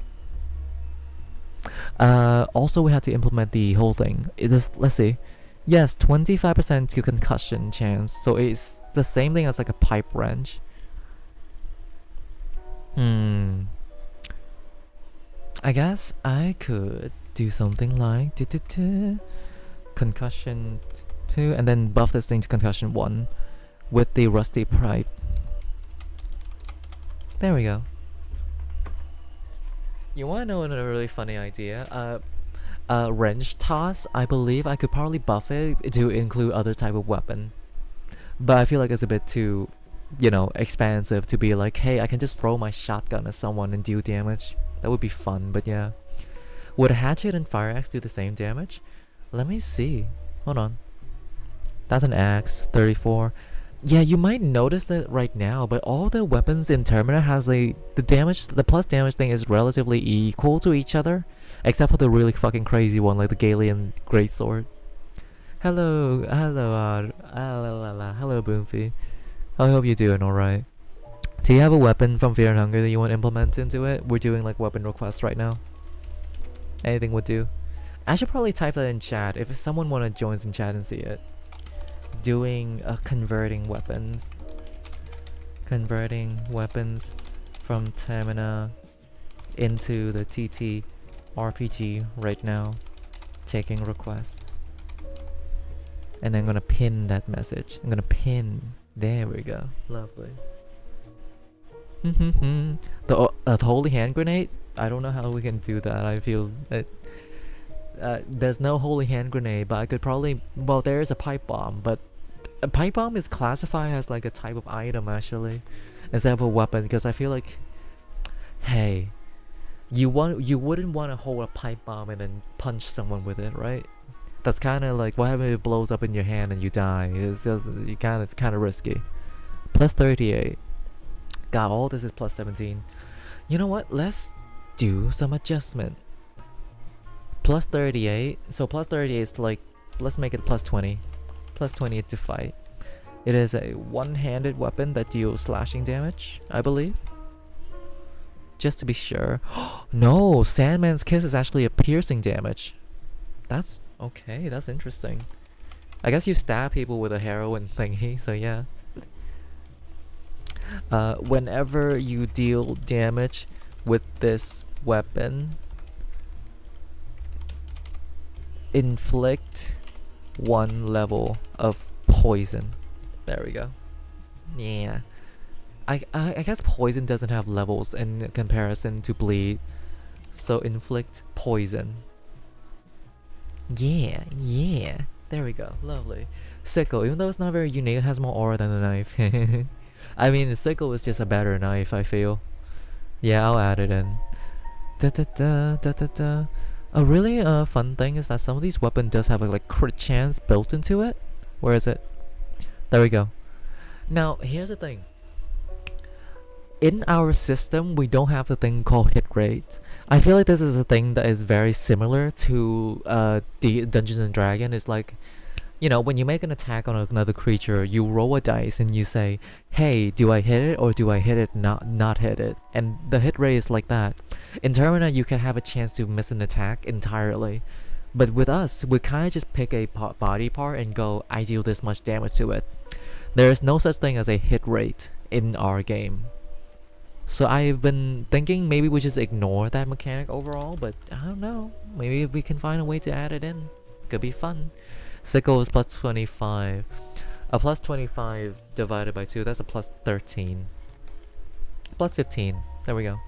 Also we had to implement the whole thing. It is, let's see. Yes, 25% to concussion chance. So it's the same thing as like a pipe wrench. I guess I could do something like concussion 2 and then buff this thing to concussion 1 with the rusty pipe. There we go. You wanna know another really funny idea? Wrench toss. I believe I could probably buff it to include other type of weapon, but I feel like it's a bit too, you know, expansive to be like, hey, I can just throw my shotgun at someone and deal damage. That would be fun, but yeah. Would a hatchet and fire axe do the same damage? Let me see. Hold on. That's an axe, 34. Yeah, you might notice that right now, but all the weapons in Termina has the plus damage thing is relatively equal to each other, except for the really fucking crazy one like the Galian Greatsword. Hello, Boomfy. I hope you're doing alright. Do you have a weapon from Fear and Hunger that you want to implement into it? We're doing like weapon requests right now. Anything would do. I should probably type that in chat if someone wanna join in chat and see it. Doing converting weapons from Termina into the TTRPG right now. Taking requests. And then I'm gonna pin that message. I'm gonna pin. There we go. Lovely. The holy hand grenade? I don't know how we can do that. I feel that there's no holy hand grenade, but I could probably, well, there is a pipe bomb, but a pipe bomb is classified as like a type of item actually, instead of a weapon, because I feel like, hey, you wouldn't want to hold a pipe bomb and then punch someone with it, right? That's kind of like, what happens if it blows up in your hand and you die? It's kind of risky. Plus 38. God, all this is plus 17. You know what? Let's do some adjustment. Plus 38. So plus 38 is like, let's make it plus 20. Plus 20 to fight. It is a one-handed weapon that deals slashing damage, I believe. Just to be sure. No, Sandman's Kiss is actually a piercing damage. That's okay, that's interesting. I guess you stab people with a heroin thingy, so yeah. Whenever you deal damage with this weapon, inflict 1 level of poison. There we go. Yeah. I guess poison doesn't have levels in comparison to bleed. So inflict poison. Yeah, yeah. There we go. Lovely. Sickle, even though it's not very unique, it has more aura than a knife. I mean, the sickle is just a better knife, I feel. Yeah, I'll add it in. Da da da da da da. A really fun thing is that some of these weapons does have a like crit chance built into it. Where is it? There we go. Now, here's the thing. In our system, we don't have a thing called hit rate. I feel like this is a thing that is very similar to the Dungeons and Dragons. It's like, you know, when you make an attack on another creature, you roll a dice and you say, hey, do I hit it or do I hit it not hit it? And the hit rate is like that. In Termina, you can have a chance to miss an attack entirely. But with us, we kind of just pick a body part and go, I deal this much damage to it. There is no such thing as a hit rate in our game. So I've been thinking maybe we just ignore that mechanic overall, but I don't know. Maybe we can find a way to add it in. Could be fun. Sickle is plus 25. A plus 25 divided by 2, that's a plus 13. Plus 15. There we go.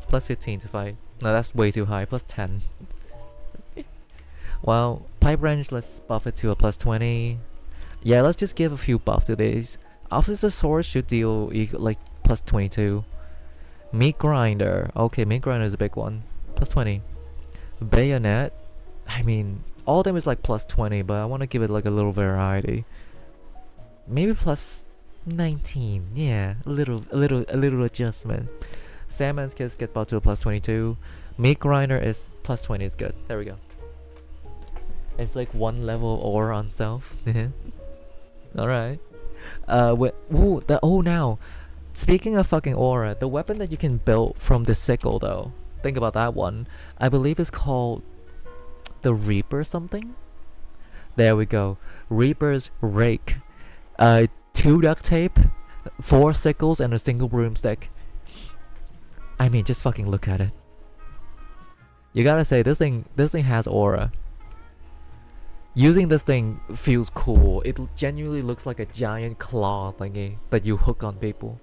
Plus 15 to fight. No, that's way too high. Plus 10. Well, pipe wrench, let's buff it to a plus 20. Yeah, let's just give a few buff to these. Officer sword should deal like plus 22. Meat grinder. Okay, meat grinder is a big one. Plus 20. Bayonet. I mean, all of them is like plus 20, but I want to give it like a little variety. Maybe plus 19. Yeah, a little adjustment. Sandman's Kiss get bought to a plus 22. Meat grinder is plus 20 is good. There we go. Inflict 1 level aura on self. Alright. Now. Speaking of fucking aura, the weapon that you can build from the sickle though. Think about that one. I believe it's called the Reaper something? There we go. Reaper's Rake. 2 duct tape, 4 sickles, and a single broomstick. I mean, just fucking look at it. You gotta say, this thing has aura. Using this thing feels cool. It genuinely looks like a giant claw thingy that you hook on people.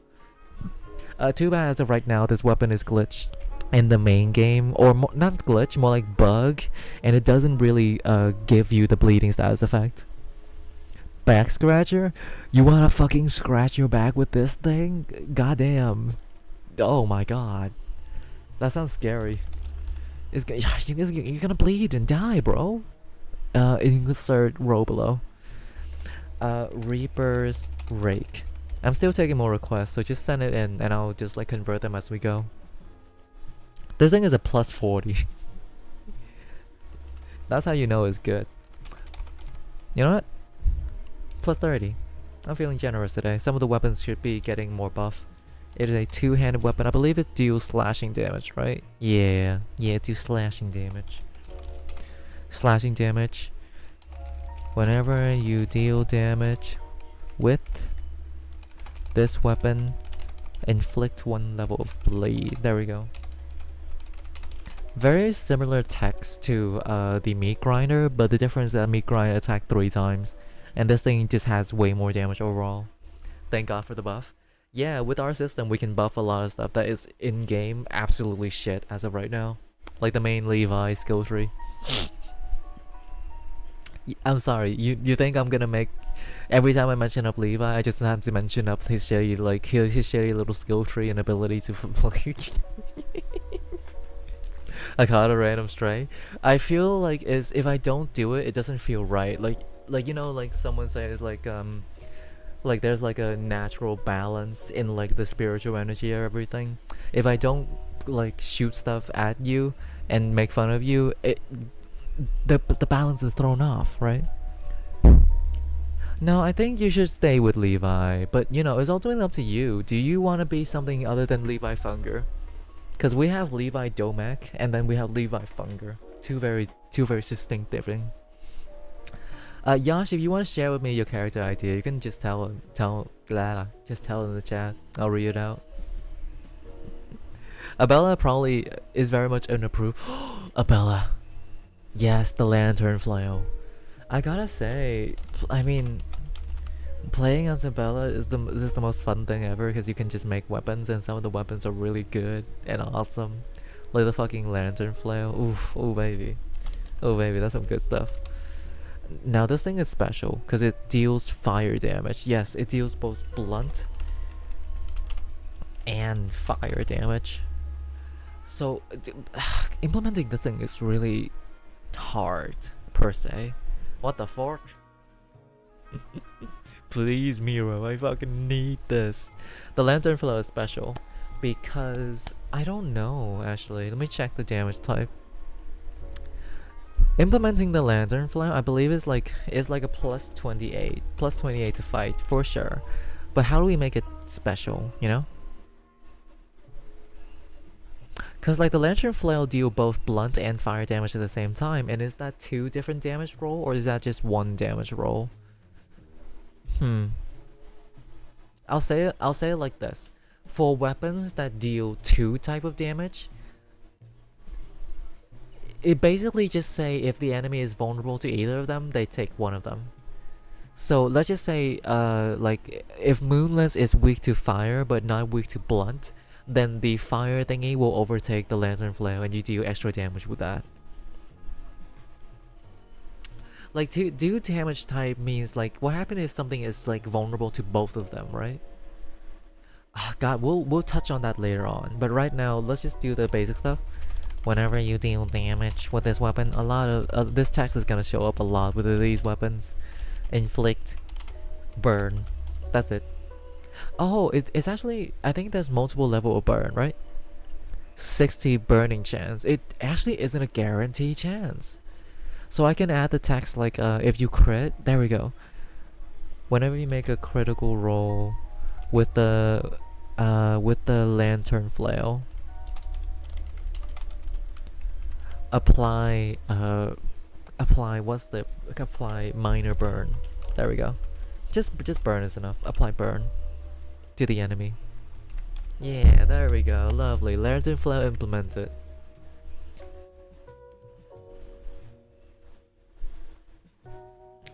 Too bad as of right now, this weapon is glitched in the main game, or not glitch, more like bug, and it doesn't really give you the bleeding status effect. Back scratcher? You wanna fucking scratch your back with this thing? Goddamn. Oh my god. That sounds scary. You're gonna bleed and die, bro. Insert row below. Reaper's Rake. I'm still taking more requests, so just send it in and I'll just like convert them as we go. This thing is a plus 40. That's how you know it's good. You know what? Plus 30. I'm feeling generous today. Some of the weapons should be getting more buff. It is a 2-handed weapon. I believe it deals slashing damage, right? Yeah, it deals slashing damage. Slashing damage. Whenever you deal damage with this weapon, inflict 1 level of bleed. There we go. Very similar text to the meat grinder, but the difference is that meat grinder attacked 3 times, and this thing just has way more damage overall. Thank God for the buff. Yeah, with our system we can buff a lot of stuff that is in game absolutely shit as of right now, like the main Levi skill tree. I'm sorry, you think I'm gonna make every time I mention up Levi I just have to mention up his shitty little skill tree and ability to like I caught a random stray. I feel like if I don't do it, it doesn't feel right. Like you know, like someone says like Like there's like a natural balance in like the spiritual energy of everything. If I don't like shoot stuff at you and make fun of you, the balance is thrown off, right? No, I think you should stay with Levi, but you know, it's ultimately up to you. Do you want to be something other than Levi Funger? Because we have Levi Domek and then we have Levi Funger. Two very distinctive things. Yash, if you want to share with me your character idea, you can just just tell in the chat. I'll read it out. Abella probably is very much unapproved. Abella, yes, the lantern flail. I gotta say, I mean, playing as Abella is the most fun thing ever because you can just make weapons and some of the weapons are really good and awesome, like the fucking lantern flail. Oof, oh baby, that's some good stuff. Now this thing is special because it deals fire damage. Yes, it deals both blunt and fire damage. So implementing the thing is really hard per se. What the fork? Please, Miro, I fucking need this. The lantern flow is special because I don't know actually. Let me check the damage type. Implementing the lantern flame, I believe is like a plus 28 to fight for sure. But how do we make it special, you know? Cause like the lantern flail deal both blunt and fire damage at the same time, and is that 2 different damage roll or is that just 1 damage roll? I'll say it like this. For weapons that deal 2 type of damage, it basically just say if the enemy is vulnerable to either of them, they take one of them. So let's just say like if Moonless is weak to fire but not weak to blunt, then the fire thingy will overtake the lantern flare and you deal extra damage with that. Like to do damage type means like what happens if something is like vulnerable to both of them, right? God, we'll touch on that later on, but right now let's just do the basic stuff. Whenever you deal damage with this weapon, a lot of this text is gonna show up a lot with these weapons. Inflict, burn, that's it. Oh, it's actually, I think there's multiple level of burn, right? 60 burning chance. It actually isn't a guarantee chance. So I can add the text like if you crit, there we go. Whenever you make a critical roll with the lantern flail, apply apply minor burn. There we go. Just burn is enough. Apply burn to the enemy. Yeah, there we go. Lovely. Lantern flail implemented.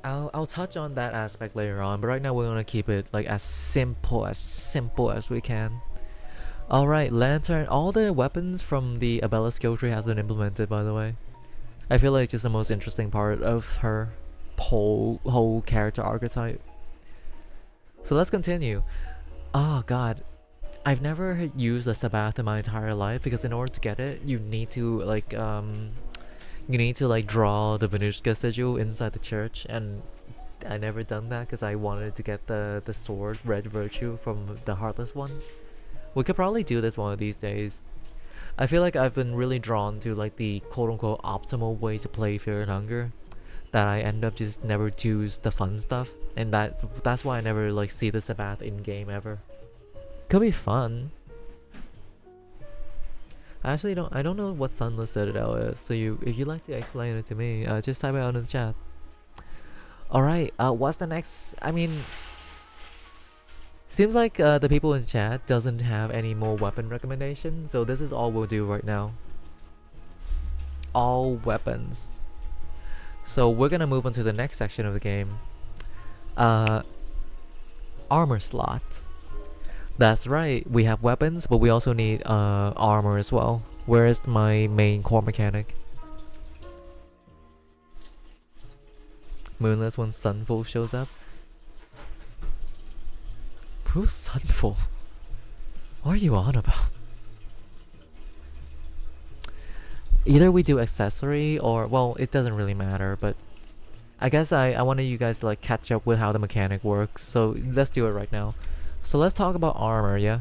I'll touch on that aspect later on, but right now we're gonna keep it like as simple as we can. Alright, lantern. All the weapons from the Abella skill tree has been implemented, by the way. I feel like it's just the most interesting part of her whole character archetype. So let's continue. Oh god, I've never used a Sabbath in my entire life because in order to get it, you need to like draw the Venushka sigil inside the church, and I never done that because I wanted to get the sword Red Virtue from the Heartless one. We could probably do this one of these days. I feel like I've been really drawn to like the quote-unquote optimal way to play Fear and Hunger, that I end up just never choose the fun stuff, and that's why I never like see the Sabbath in game ever. Could be fun. I don't know what Sunless Citadel is, so if you'd like to explain it to me, just type it out in the chat. Alright, what's the next? I mean, seems like the people in chat doesn't have any more weapon recommendations, so this is all we'll do right now. All weapons. So we're gonna move on to the next section of the game. Armor slot. That's right, we have weapons, but we also need armor as well. Where is my main core mechanic? Moonless when Sunful shows up. Who's Sunful? What are you on about? Either we do accessory or, well, it doesn't really matter, but I guess I wanted you guys to like catch up with how the mechanic works, so let's do it right now. So let's talk about armor, yeah?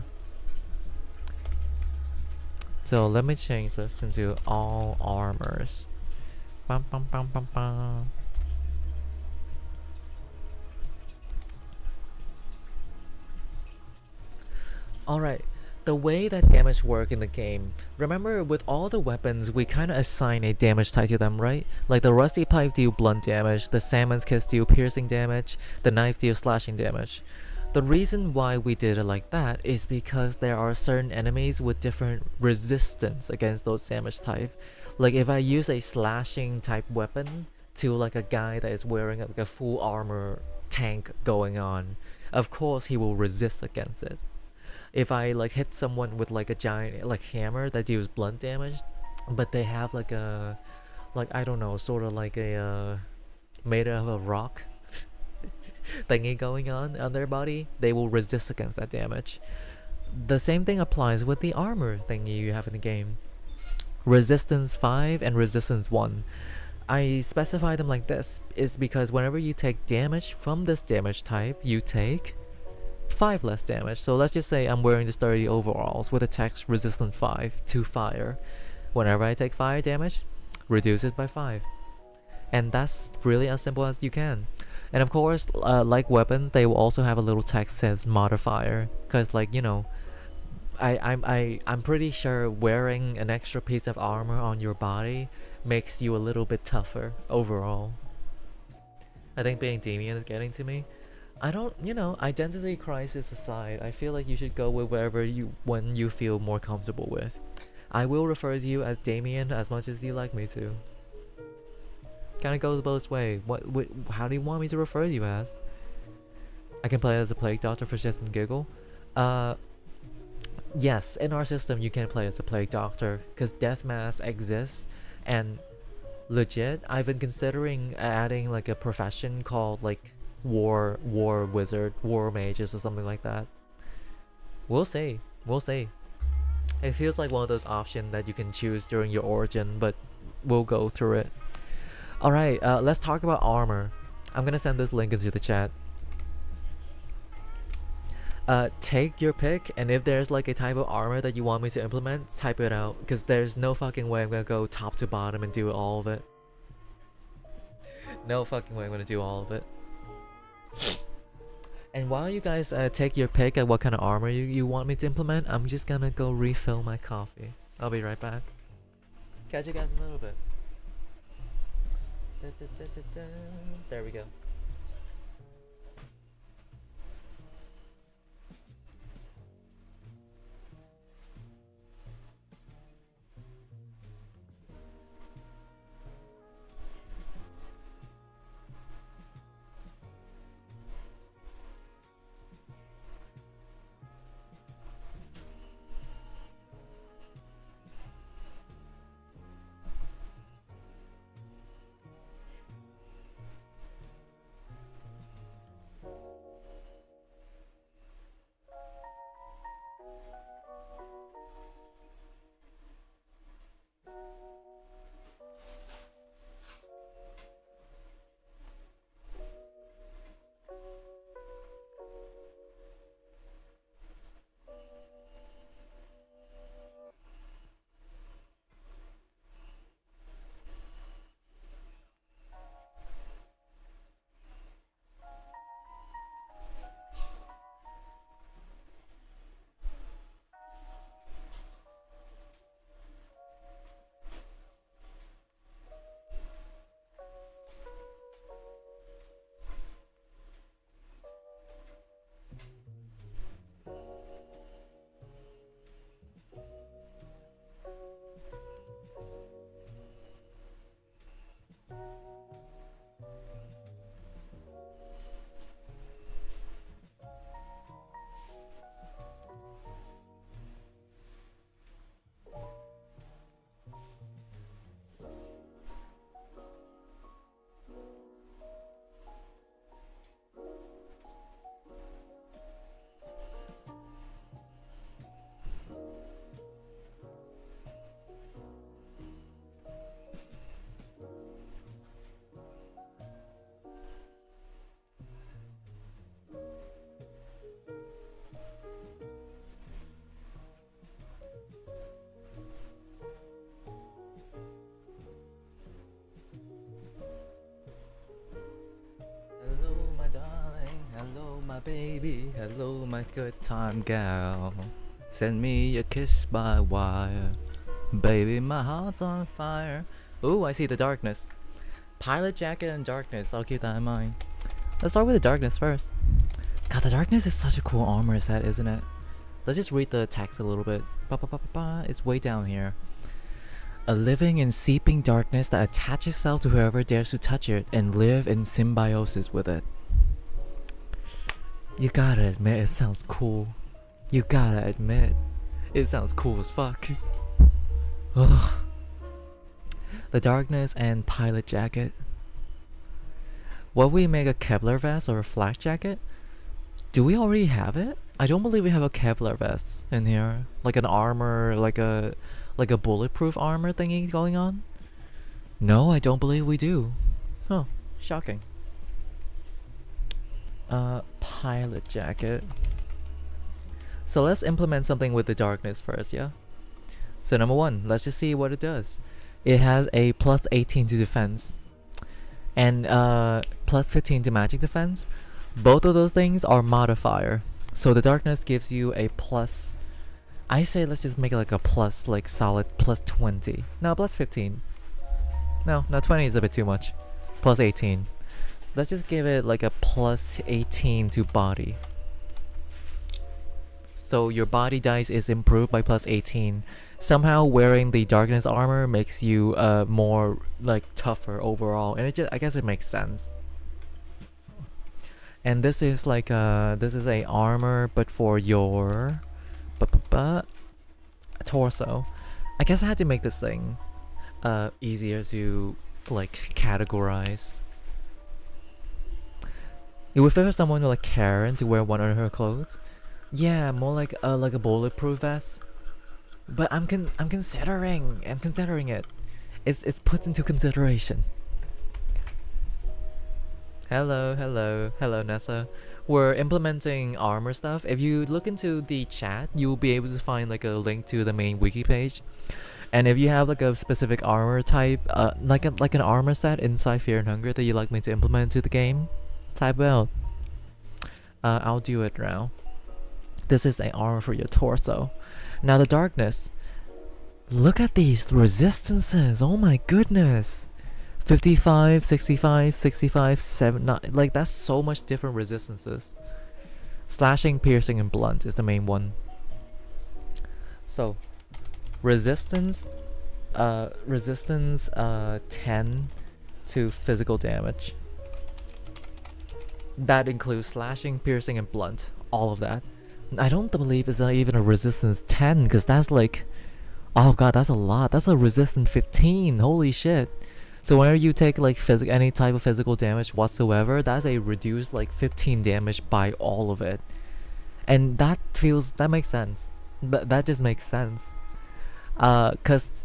So let me change this into all armors. Bum, bum, bum, bum, bum. Alright, the way that damage work in the game, remember with all the weapons we kinda assign a damage type to them, right? Like the rusty pipe deal blunt damage, the salmon's kiss deal piercing damage, the knife deal slashing damage. The reason why we did it like that is because there are certain enemies with different resistance against those damage type. Like if I use a slashing type weapon to like a guy that is wearing like a full armor tank going on, of course he will resist against it. If I like hit someone with like a giant like hammer that deals blunt damage, but they have like a like I don't know, sort of like a made out of a rock thingy going on their body, they will resist against that damage. The same thing applies with the armor thingy you have in the game. Resistance 5 and resistance 1. I specify them like this is because whenever you take damage from this damage type, you take 5 less damage. So let's just say I'm wearing the sturdy overalls with a text resistance 5 to fire. Whenever I take fire damage, reduce it by 5. And that's really as simple as you can. And of course, like weapons, they will also have a little text says modifier, cause like you know, I'm pretty sure wearing an extra piece of armor on your body makes you a little bit tougher overall. I think being Damien is getting to me. I don't, you know, identity crisis aside, I feel like you should go with wherever you when you feel more comfortable with. I will refer to you as Damien as much as you like me to. Kind of goes both ways. What? How do you want me to refer to you as? I can play as a plague doctor for just and giggle. Uh, yes, in our system you can play as a plague doctor because death mask exists, and legit, I've been considering adding like a profession called like war wizard, war mages, or something like that. We'll see. We'll see. It feels like one of those options that you can choose during your origin, but we'll go through it. Alright, let's talk about armor. I'm gonna send this link into the chat. Take your pick, and if there's like a type of armor that you want me to implement, type it out, because there's no fucking way I'm gonna go top to bottom and do all of it. No fucking way I'm gonna do all of it. And while you guys take your pick at what kind of armor you want me to implement, I'm just gonna go refill my coffee. I'll be right back. Catch you guys in a little bit. There we go. baby, hello my good time gal. Send me a kiss by wire. Baby, my heart's on fire. Ooh, I see the darkness. Pilot jacket and darkness, I'll keep that in mind. Let's start with the darkness first. God, the darkness is such a cool armor set, isn't it? Let's just read the text a little bit. It's way down here. A living and seeping darkness that attaches itself to whoever dares to touch it and live in symbiosis with it. You gotta admit, it sounds cool. You gotta admit, it sounds cool as fuck. Ugh. The darkness and pilot jacket. Will we make a Kevlar vest or a flak jacket? Do we already have it? I don't believe we have a Kevlar vest in here. Like an armor, like a bulletproof armor thingy going on? No, I don't believe we do. Oh, shocking. Pilot jacket. So let's implement something with the darkness first, yeah? So number one, let's just see what it does. It has a plus 18 to defense and plus 15 to magic defense. Both of those things are modifier. So the darkness gives you a plus, I say let's just make it like a plus, like solid plus 20. No, plus 15. No, 20 is a bit too much. Plus 18. Let's just give it like a plus 18 to body. So your body dice is improved by plus 18. Somehow wearing the darkness armor makes you more like tougher overall, and I guess it makes sense. And this is like this is a armor but for your torso. I guess I had to make this thing easier to like categorize. It would favor someone like Karen to wear one under her clothes. Yeah, more like a bulletproof vest. But I'm considering it. It's put into consideration. Hello Nessa. We're implementing armor stuff. If you look into the chat, you'll be able to find like a link to the main wiki page. And if you have like a specific armor type, like an armor set inside Fear and Hunger that you'd like me to implement to the game, type out. I'll do it now. This is an armor for your torso. Now the darkness. Look at these resistances. Oh my goodness. 55, 65, 65, 7, like that's so much different resistances. Slashing, piercing, and blunt is the main one. So, resistance 10 to physical damage. That includes slashing, piercing, and blunt. All of that. I don't believe it's not even a resistance 10, because that's like, oh god, that's a lot. That's a resistance 15. Holy shit. So whenever you take like any type of physical damage whatsoever, that's a reduced like 15 damage by all of it. And that makes sense. That just makes sense. Cause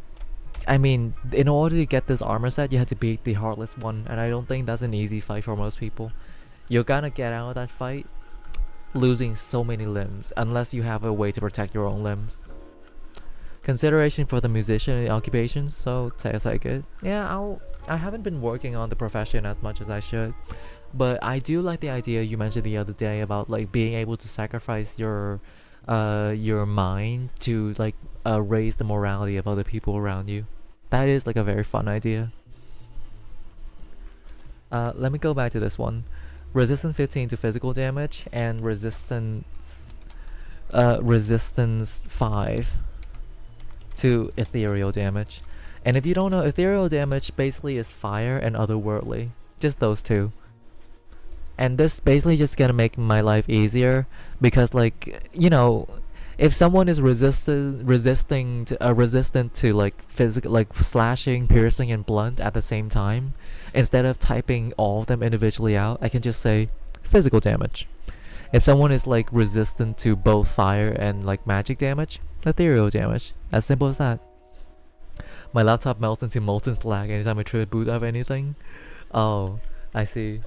I mean, in order to get this armor set, you have to beat the Heartless one, and I don't think that's an easy fight for most people. You're gonna get out of that fight losing so many limbs, unless you have a way to protect your own limbs. Consideration for the musician and occupations, so take it. Yeah, I haven't been working on the profession as much as I should, but I do like the idea you mentioned the other day about like being able to sacrifice your mind to like raise the morality of other people around you. That is like a very fun idea. Let me go back to this one. Resistance 15 to physical damage and resistance 5 to ethereal damage. And if you don't know, ethereal damage basically is fire and otherworldly. Just those two. And this basically just gonna make my life easier because, like, you know, if someone is resistant to like physical, like slashing, piercing, and blunt at the same time, instead of typing all of them individually out, I can just say physical damage. If someone is like resistant to both fire and like magic damage, ethereal damage. As simple as that. My laptop melts into molten slag anytime I try to boot up anything. Oh, I see.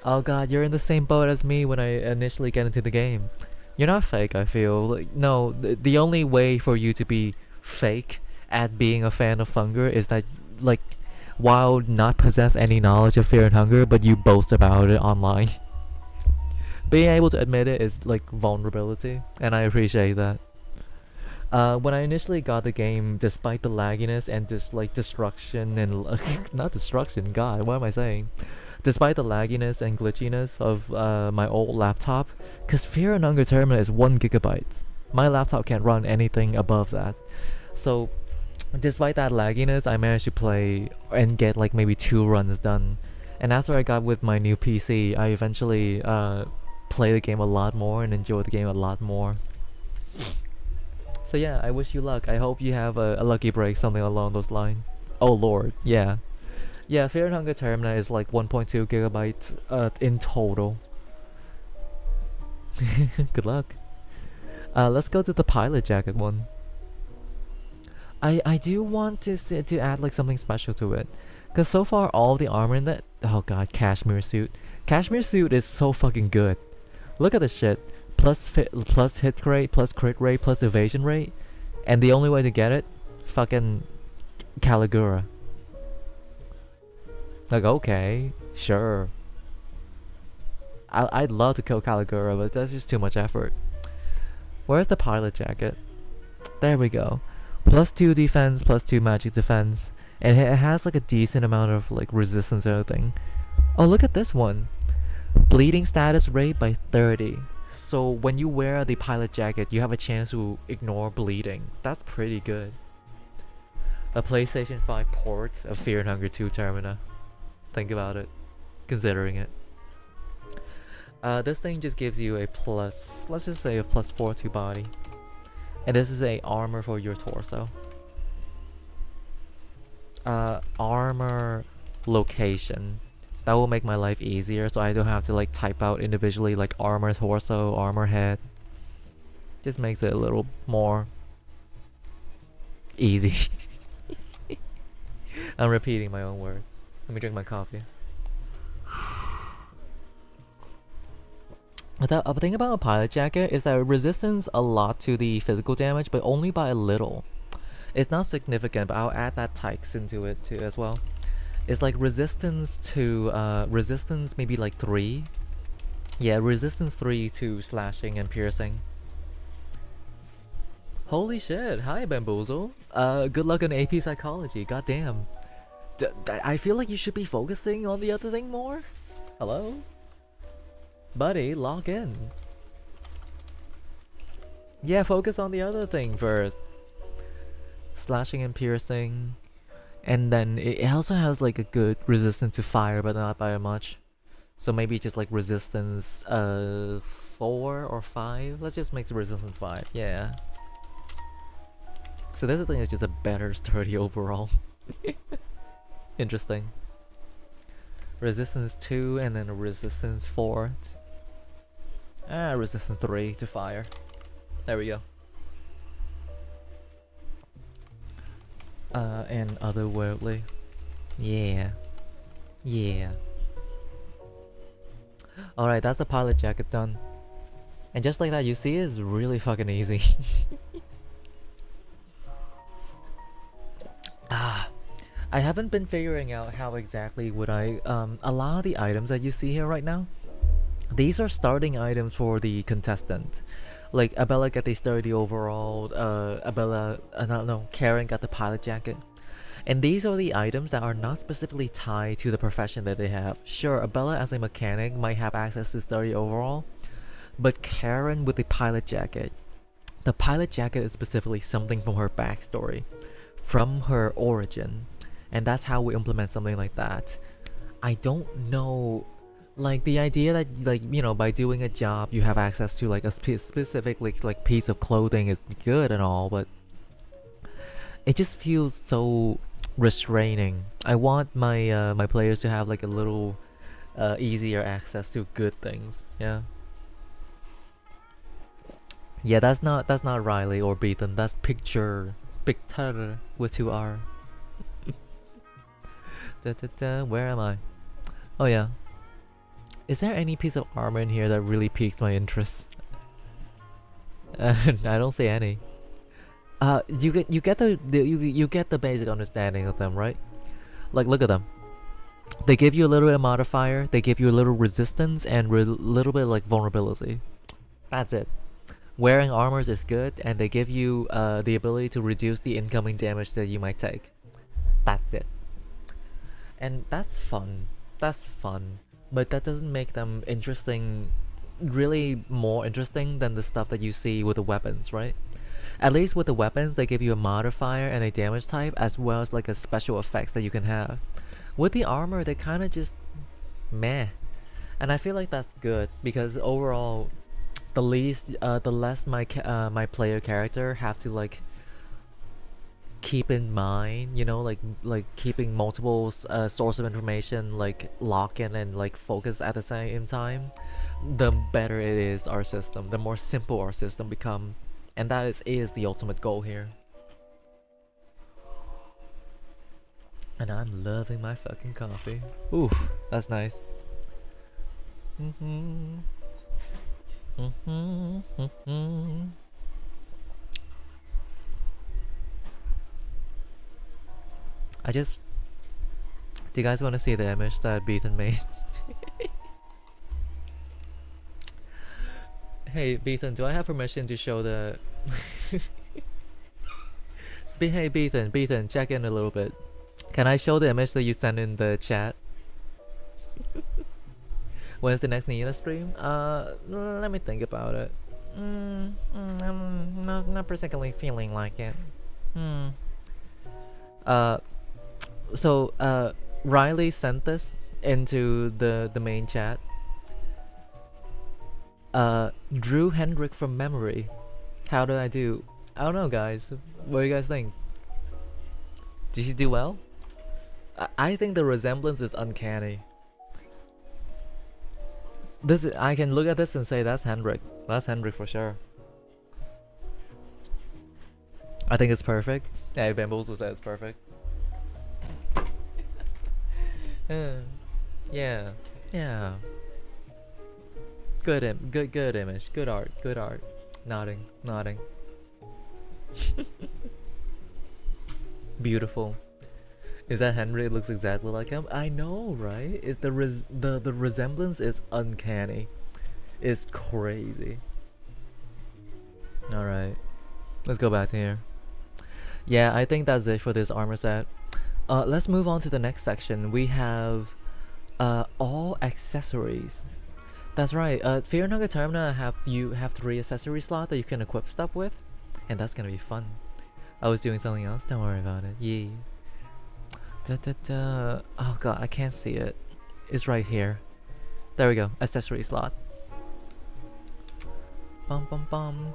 Oh god, you're in the same boat as me when I initially get into the game. You're not fake, I feel. Like, no, the only way for you to be fake at being a fan of Funger is that, like, while not possess any knowledge of Fear and Hunger, but you boast about it online. Being able to admit it is like vulnerability, and I appreciate that. When I initially got the game, despite the lagginess and just like destruction and not destruction, God, what am I saying? Despite the lagginess and glitchiness of my old laptop, because Fear and Hunger Terminal is 1 GB. My laptop can't run anything above that. So, despite that lagginess, I managed to play and get like maybe 2 runs done. And after I got with my new PC, I eventually play the game a lot more and enjoy the game a lot more. So yeah, I wish you luck. I hope you have a lucky break, something along those lines. Oh lord, yeah. Yeah, Fear and Hunger Termina is like 1.2 GB in total. Good luck. Let's go to the pilot jacket one. I do want to add like something special to it, cause so far all the armor in that, oh god, cashmere suit. Cashmere suit is so fucking good. Look at this shit. Plus hit rate, plus crit rate, plus evasion rate, and the only way to get it, fucking Caligura. Like, okay, sure. I'd love to kill Caligura, but that's just too much effort. Where's the pilot jacket? There we go. +2 defense, +2 magic defense, and it has like a decent amount of like resistance and everything. Oh, look at this one. Bleeding status rate by 30. So when you wear the pilot jacket, you have a chance to ignore bleeding. That's pretty good. A PlayStation 5 port of Fear and Hunger 2 Termina. Think about it, considering it. This thing just gives you a plus, let's just say a +4 to body. And this is a armor for your torso. Armor location. That will make my life easier, so I don't have to like type out individually like armor torso, armor head. Just makes it a little more easy. I'm repeating my own words. Let me drink my coffee. The thing about a pilot jacket is that it resists a lot to the physical damage, but only by a little. It's not significant, but I'll add that Tykes into it too as well. It's like resistance to resistance maybe like 3. Yeah, resistance 3 to slashing and piercing. Holy shit! Hi Bamboozle. Good luck on AP Psychology. Goddamn. I feel like you should be focusing on the other thing more. Hello, buddy. Log in. Yeah, focus on the other thing first. Slashing and piercing. And then it also has like a good resistance to fire, but not by much. So maybe just like resistance 4 or 5. Let's just make the resistance 5. Yeah. So this thing is just a better sturdy overall. Interesting. Resistance 2 and then a resistance 4. Resistance 3 to fire. There we go. And otherworldly. Yeah. Yeah. Alright, that's the pilot jacket done. And just like that, you see it's really fucking easy. I haven't been figuring out how exactly would I, a lot of the items that you see here right now, these are starting items for the contestant. Like, Abella got the sturdy overall, Karen got the pilot jacket. And these are the items that are not specifically tied to the profession that they have. Sure, Abella as a mechanic might have access to sturdy overall, but Karen with the pilot jacket is specifically something from her backstory, from her origin. And that's how we implement something like that. I don't know, like the idea that, like, you know, by doing a job you have access to like a specific like piece of clothing is good and all, but it just feels so restraining. I want my my players to have like a little easier access to good things. Yeah. Yeah, that's not Riley or Beaton. That's Picture with 2 R. Where am I? Oh yeah. Is there any piece of armor in here that really piques my interest? I don't see any. You get the basic understanding of them, right? Like, look at them. They give you a little bit of modifier, they give you a little resistance, and a little bit like vulnerability. That's it. Wearing armors is good, and they give you the ability to reduce the incoming damage that you might take. That's it. And that's fun. That's fun. But that doesn't make them interesting, really more interesting than the stuff that you see with the weapons, right? At least with the weapons, they give you a modifier and a damage type, as well as like a special effects that you can have. With the armor, they kind of just meh. And I feel like that's good because overall, the less my player character have to like keep in mind, you know, like keeping multiple source of information like lock in and like focus at the same time, the better it is our system, the more simple our system becomes, and that is the ultimate goal here. And I'm loving my fucking coffee. Ooh, that's nice. Mm-hmm. Mm-hmm. Mm-hmm. I just... Do you guys want to see the image that Beaton made? Hey, Beaton, do I have permission to show the... Hey, Beaton, check in a little bit. Can I show the image that you sent in the chat? When's the next Nina stream? Let me think about it. I'm not particularly feeling like it. So Riley sent this into the main chat. Drew Hendrick from memory. How did I do? I don't know, guys. What do you guys think? Did she do well? I think the resemblance is uncanny. I can look at this and say that's Hendrick. That's Hendrick for sure. I think it's perfect. Yeah, Bamboos will say it's perfect. Yeah. Good image. Good art. Nodding. Beautiful. Is that Henry? It looks exactly like him. I know, right? Is the resemblance is uncanny. It's crazy. All right, let's go back to here. Yeah, I think that's it for this armor set. Let's move on to the next section. We have all accessories. That's right. Fear Nagatermina have 3 accessory slots that you can equip stuff with, and that's gonna be fun. I was doing something else. Don't worry about it. Yeah. Oh god, I can't see it. It's right here. There we go. Accessory slot. Bum.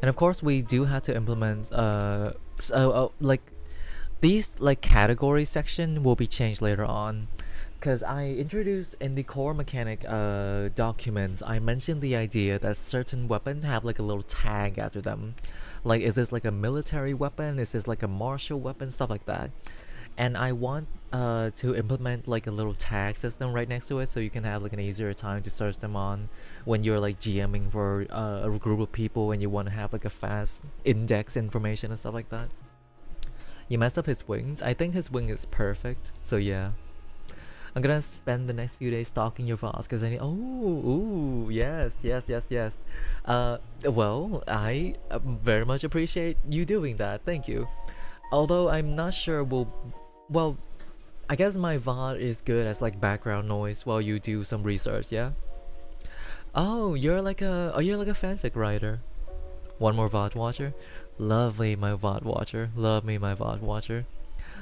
And of course, we do have to implement like these like category section will be changed later on. Because I introduced in the core mechanic documents, I mentioned the idea that certain weapons have like a little tag after them. Like, is this like a military weapon? Is this like a martial weapon? Stuff like that. And I want to implement like a little tag system right next to it, so you can have like an easier time to search them on when you're like GMing for a group of people and you want to have like a fast index information and stuff like that. You messed up his wings. I think his wing is perfect, so yeah. I'm gonna spend the next few days stalking your VODs because I need. Oh, yes. Well, I very much appreciate you doing that. Thank you. Although I'm not sure well, I guess my VOD is good as like background noise while you do some research, yeah? Oh, you're like a fanfic writer. One more VOD watcher? Lovely, my VOD watcher. Love me, my VOD watcher.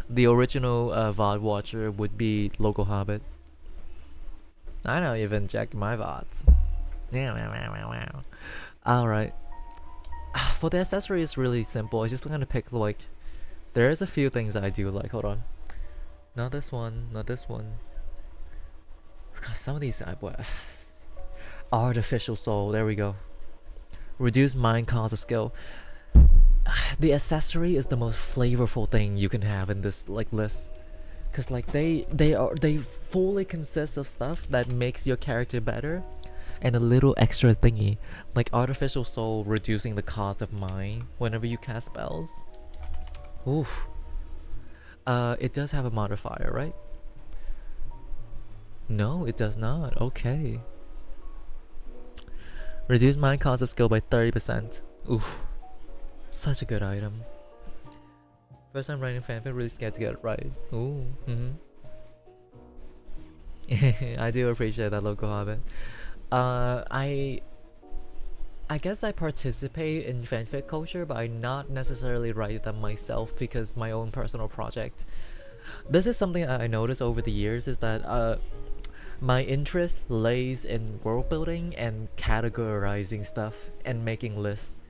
The original VOD watcher would be Local Hobbit. I don't even check my VODs. Wow. Alright. For the accessory, it's really simple. I just gonna pick like... There's a few things I do like. Hold on. Not this one. God, some of these... Artificial soul. There we go. Reduce mind cost of skill. The accessory is the most flavorful thing you can have in this like list, cause like they fully consist of stuff that makes your character better, and a little extra thingy like artificial soul reducing the cost of mind whenever you cast spells. Oof. It does have a modifier, right? No, it does not. Okay. Reduce mind cost of skill by 30%. Oof. Such a good item. First time writing fanfic, really scared to get it right. Ooh. I do appreciate that, local hobbit. I guess I participate in fanfic culture, but I not necessarily write them myself because my own personal project. This is something that I noticed over the years is that my interest lays in world building and categorizing stuff and making lists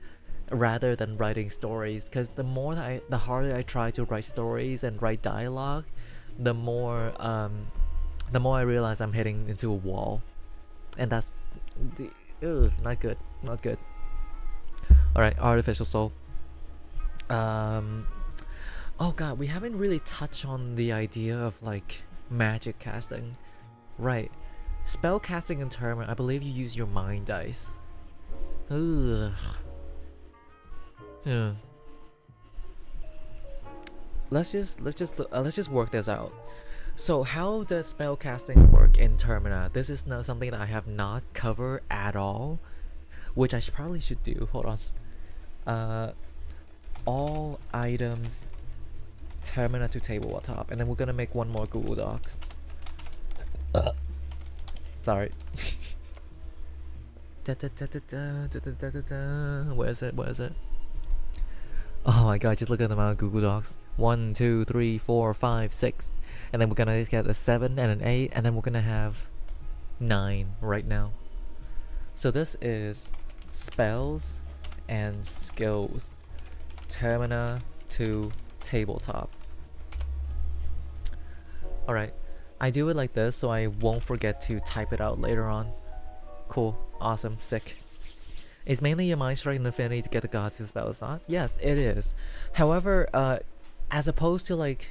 rather than writing stories. Because the harder I try to write stories and write dialogue, the more I realize I'm hitting into a wall, and that's not good, not good. All right, artificial soul. Oh god, we haven't really touched on the idea of like magic casting. Right. Spell casting in Termin, I believe you use your mind dice. Ugh. Yeah. Let's just work this out. So how does spell casting work in Termina? This is not something that I have not covered at all, which I probably should do. Hold on. All items Termina to tabletop, and then we're gonna make one more Google Docs. Sorry. Where is it? Where is it? Oh my god, just look at the amount of Google Docs. 1, 2, 3, 4, 5, 6. And then we're gonna get a 7 and an 8, and then we're gonna have 9 right now. So this is spells and skills. Termina to tabletop. Alright. I do it like this so I won't forget to type it out later on. Cool. Awesome. Sick. Is mainly your mind strike and affinity to get the gods to spell is not? Yes, it is. However, as opposed to like,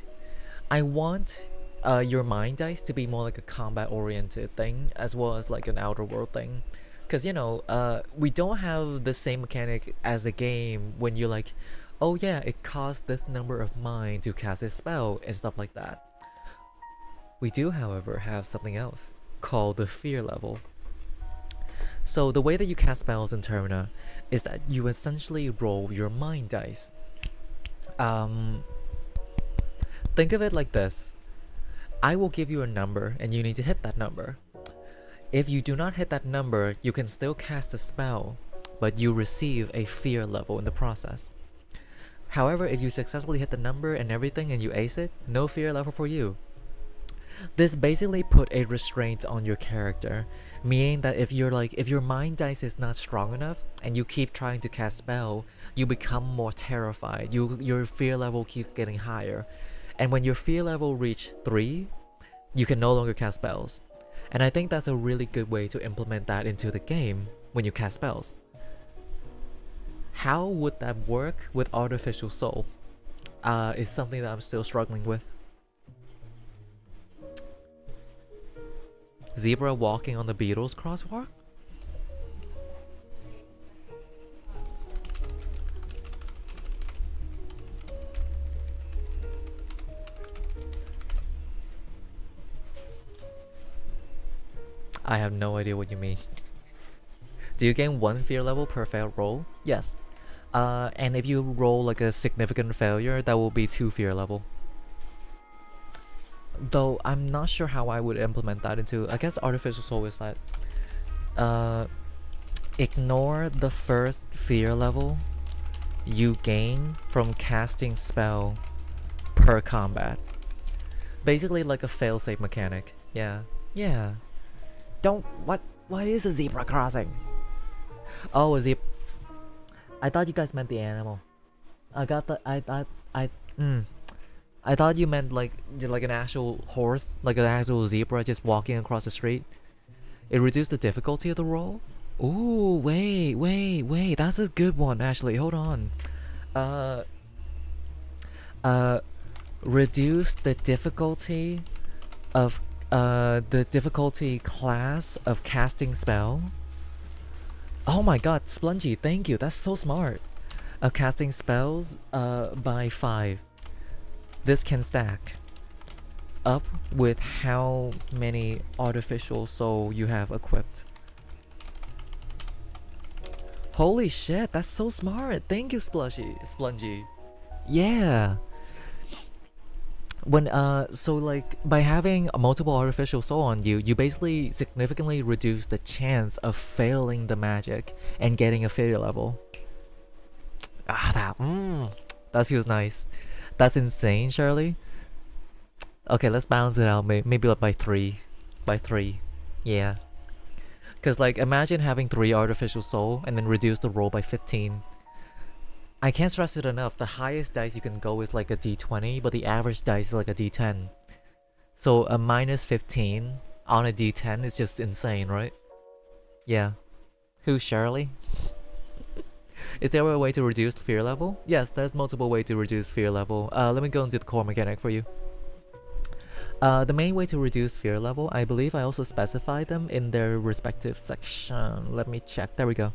I want your mind dice to be more like a combat oriented thing as well as like an outer world thing. Because, you know, we don't have the same mechanic as a game when you're like, oh yeah, it costs this number of mind to cast this spell and stuff like that. We do, however, have something else called the fear level. So the way that you cast spells in Termina is that you essentially roll your mind dice. Think of it like this. I will give you a number and you need to hit that number. If you do not hit that number, you can still cast a spell, but you receive a fear level in the process. However, if you successfully hit the number and everything and you ace it, no fear level for you. This basically put a restraint on your character, meaning that if your mind dice is not strong enough and you keep trying to cast spell, you become more terrified. Your fear level keeps getting higher, and when your fear level reach 3, you can no longer cast spells. And I think that's a really good way to implement that into the game when you cast spells. How would that work with artificial soul? Is something that I'm still struggling with. Zebra walking on the Beatles crosswalk? I have no idea what you mean. Do you gain 1 fear level per failed roll? Yes. And if you roll like a significant failure, that will be 2 fear level. Though I'm not sure how I would implement that into. I guess artificial soul is that ignore the first fear level you gain from casting spell per combat. Basically like a failsafe mechanic. Yeah. Don't what is a zebra crossing? Oh, a zebra. I thought you guys meant the animal. I thought you meant like an actual horse, like an actual zebra just walking across the street. It reduced the difficulty of the roll? Ooh, wait, that's a good one actually. Hold on. Reduce the difficulty of the difficulty class of casting spell. Oh my god, Splungy, thank you. That's so smart. Of casting spells by 5. This can stack. up with how many artificial soul you have equipped. Holy shit, that's so smart. Thank you, Splungy. Yeah. When so like by having a multiple artificial soul on you, you basically significantly reduce the chance of failing the magic and getting a failure level. That feels nice. That's insane, Shirley. Okay, let's balance it out. Maybe like by three, Yeah. Cause like imagine having 3 artificial soul and then reduce the roll by 15. I can't stress it enough. The highest dice you can go is like a D20, but the average dice is like a D10. So a minus 15 on a D10 is just insane, right? Yeah. Who's Shirley? Is there a way to reduce fear level? Yes, there's multiple ways to reduce fear level. Let me go into the core mechanic for you. The main way to reduce fear level, I believe I also specified them in their respective section. Let me check. There we go.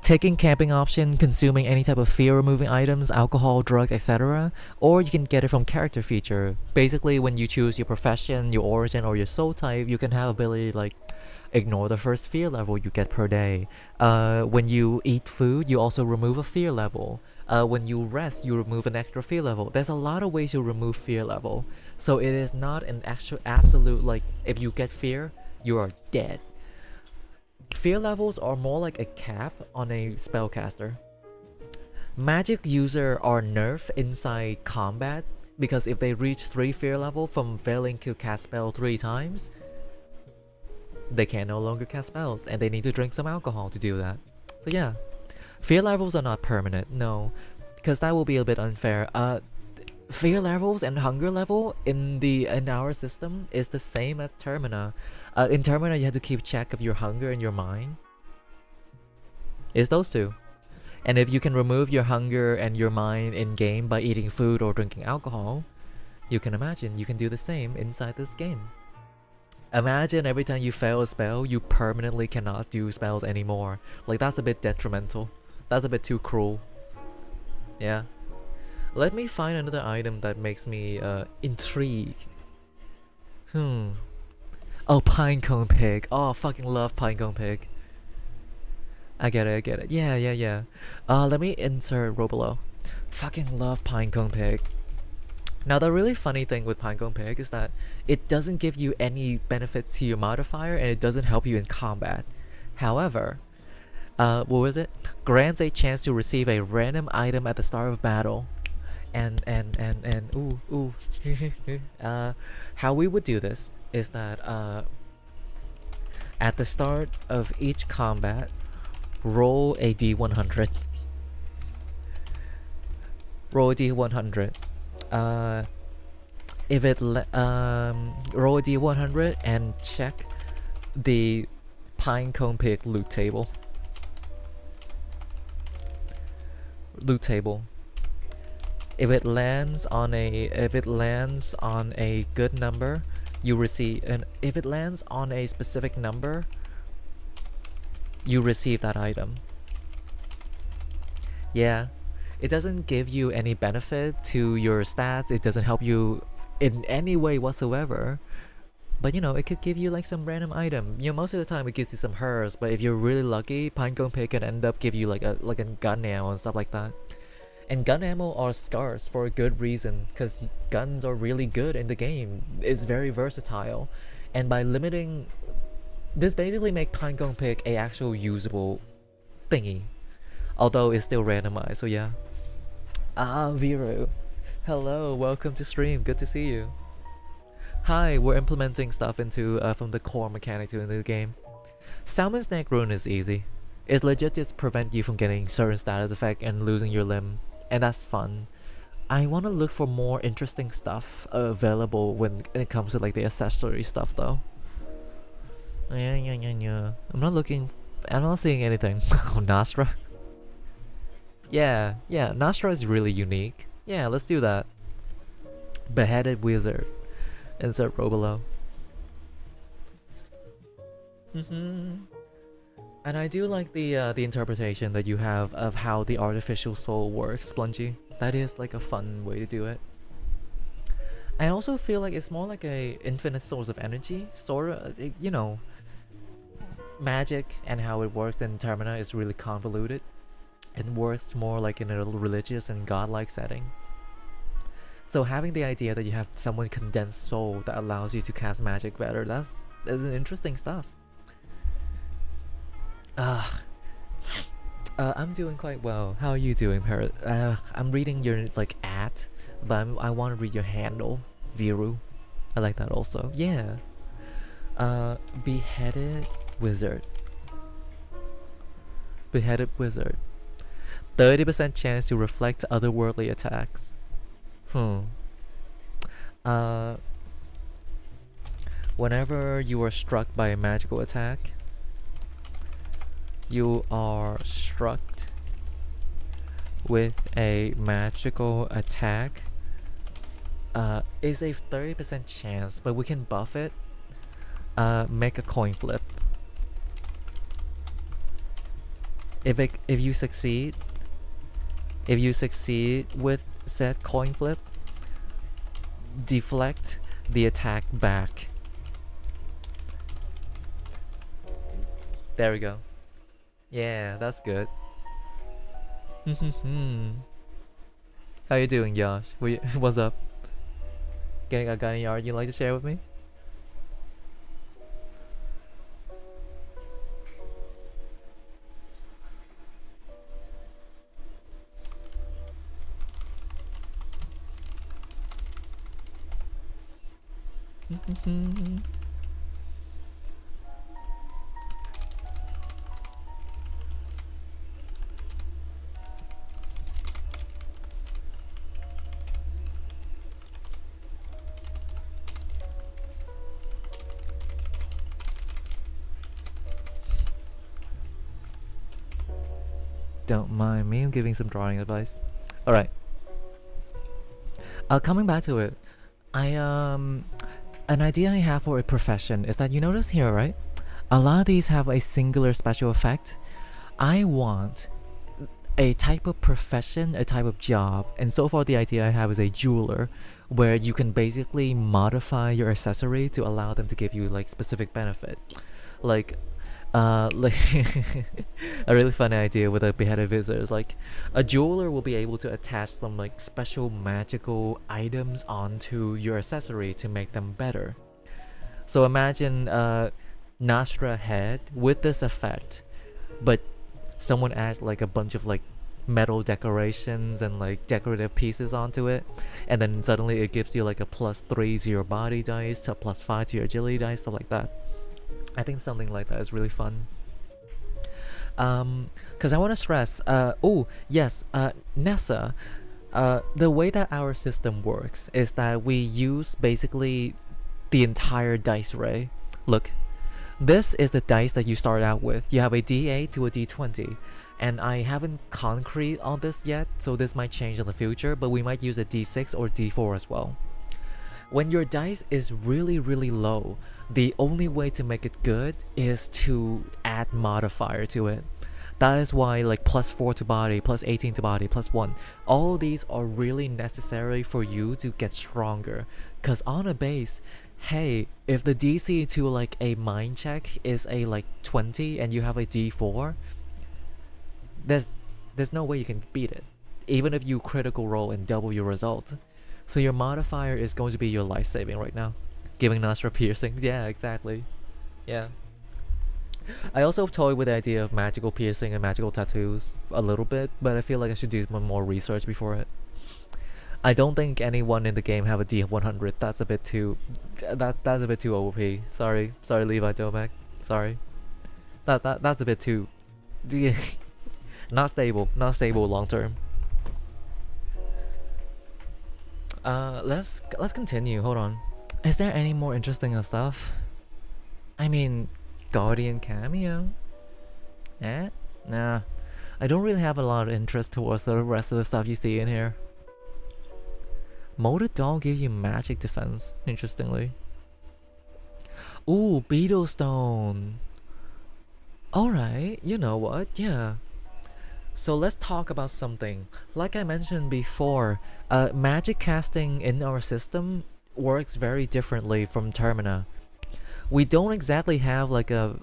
Taking camping option, consuming any type of fear removing items, alcohol, drugs, etc. Or you can get it from character feature. Basically, when you choose your profession, your origin, or your soul type, you can have ability like ignore the first fear level you get per day. When you eat food, you also remove a fear level. When you rest, you remove an extra fear level. There's a lot of ways to remove fear level. So it is not an actual absolute like if you get fear, you are dead. Fear levels are more like a cap on a spellcaster. Magic users are nerfed inside combat because if they reach 3 fear level from failing to cast spell 3 times, they can no longer cast spells and they need to drink some alcohol to do that. So yeah, fear levels are not permanent, no, because that will be a bit unfair. Fear levels and hunger level in our system is the same as Termina. In Termina, you have to keep track of your hunger and your mind. It's those two. And if you can remove your hunger and your mind in game by eating food or drinking alcohol, you can imagine you can do the same inside this game. Imagine every time you fail a spell, you permanently cannot do spells anymore. Like that's a bit detrimental. That's a bit too cruel. Yeah. Let me find another item that makes me intrigued. Oh, Pinecone Pig. Oh, fucking love Pinecone Pig. I get it. Yeah. Let me insert Robolo. Fucking love Pinecone Pig. Now, the really funny thing with Pinecone Pig is that it doesn't give you any benefits to your modifier and it doesn't help you in combat. However, what was it? Grants a chance to receive a random item at the start of battle. And how we would do this is that at the start of each combat, roll a d100. Roll a d100. If it roll a d100 and check the Pinecone Pig loot table. If it lands on a good number, you receive, and if it lands on a specific number, you receive that item. Yeah, it doesn't give you any benefit to your stats. It doesn't help you in any way whatsoever. But you know, it could give you like some random item. You know, most of the time it gives you some hers. But if you're really lucky, Pinecone Pig can end up give you like a gun ammo and stuff like that. And gun ammo are scarce for a good reason, because guns are really good in the game. It's very versatile. And by limiting... This basically makes Pinecone Pig a actual usable thingy. Although it's still randomized, so yeah. Vero. Hello, welcome to stream, good to see you. Hi, we're implementing stuff into from the core mechanic into the game. Salmon's Neck Rune is easy. It's legit just prevent you from getting certain status effect and losing your limb. And that's fun. I want to look for more interesting stuff available when it comes to like the accessory stuff though. Yeah. I'm not seeing anything. Oh, Nastra. Yeah, Nastra is really unique. Yeah, let's do that. Beheaded Wizard. Insert Robolo. And I do like the interpretation that you have of how the artificial soul works, Splungy. That is like a fun way to do it. I also feel like it's more like a infinite source of energy, sort of. You know, magic and how it works in Termina is really convoluted. It works more like in a religious and godlike setting. So having the idea that you have someone condensed soul that allows you to cast magic better, that's an interesting stuff. Uh, I'm doing quite well. How are you doing, Parrot? I'm reading your like ad, but I want to read your handle, Viru. I like that also. Yeah. Beheaded wizard. Beheaded wizard. 30% chance to reflect otherworldly attacks. Hmm. Uh, Whenever you are struck by a magical attack, you are struck with a magical attack. Is a 30% chance, but we can buff it. Make a coin flip. If you succeed, with said coin flip, deflect the attack back. There we go. Yeah, that's good. How you doing, Josh? What's up? Got any art you'd like to share with me? Don't mind me, I'm giving some drawing advice. Alright. Coming back to it, an idea I have for a profession is that you notice here, right? A lot of these have a singular special effect. I want a type of profession, a type of job, and so far the idea I have is a jeweler, where you can basically modify your accessory to allow them to give you like specific benefit. Like like a really funny idea with a beheaded visitor is like a jeweler will be able to attach some like special magical items onto your accessory to make them better. So imagine Nastra head with this effect, but someone adds like a bunch of like metal decorations and like decorative pieces onto it, and then suddenly it gives you like a +3 to your body dice, a +5 to your agility dice, stuff like that. I think something like that is really fun. Because I want to stress, oh yes, Nessa, the way that our system works is that we use basically the entire dice array. Look, this is the dice that you start out with. You have a D8 to a D20, and I haven't concrete on this yet, so this might change in the future, but we might use a D6 or D4 as well. When your dice is really low, the only way to make it good is to add modifier to it. That is why like +4 to body, +18 to body, +1. All these are really necessary for you to get stronger. Cause on a base, hey, if the DC to like a mind check is a like 20 and you have a D4, there's no way you can beat it. Even if you critical roll and double your result. So your modifier is going to be your life saving right now. Giving nostril piercings, yeah, exactly. Yeah. I also toyed with the idea of magical piercing and magical tattoos a little bit, but I feel like I should do more research before it. I don't think anyone in the game have a D100. That's a bit too, that's a bit too OP. Sorry, Levi Domek. Sorry. That's a bit too, not stable long term. Let's continue. Hold on. Is there any more interesting stuff? I mean, Guardian cameo? Eh? Nah. I don't really have a lot of interest towards the rest of the stuff you see in here. Molded doll gives you magic defense, interestingly. Ooh, beetle stone. Alright, you know what? Yeah. So let's talk about something. Like I mentioned before, magic casting in our system works very differently from Termina. We don't exactly have like a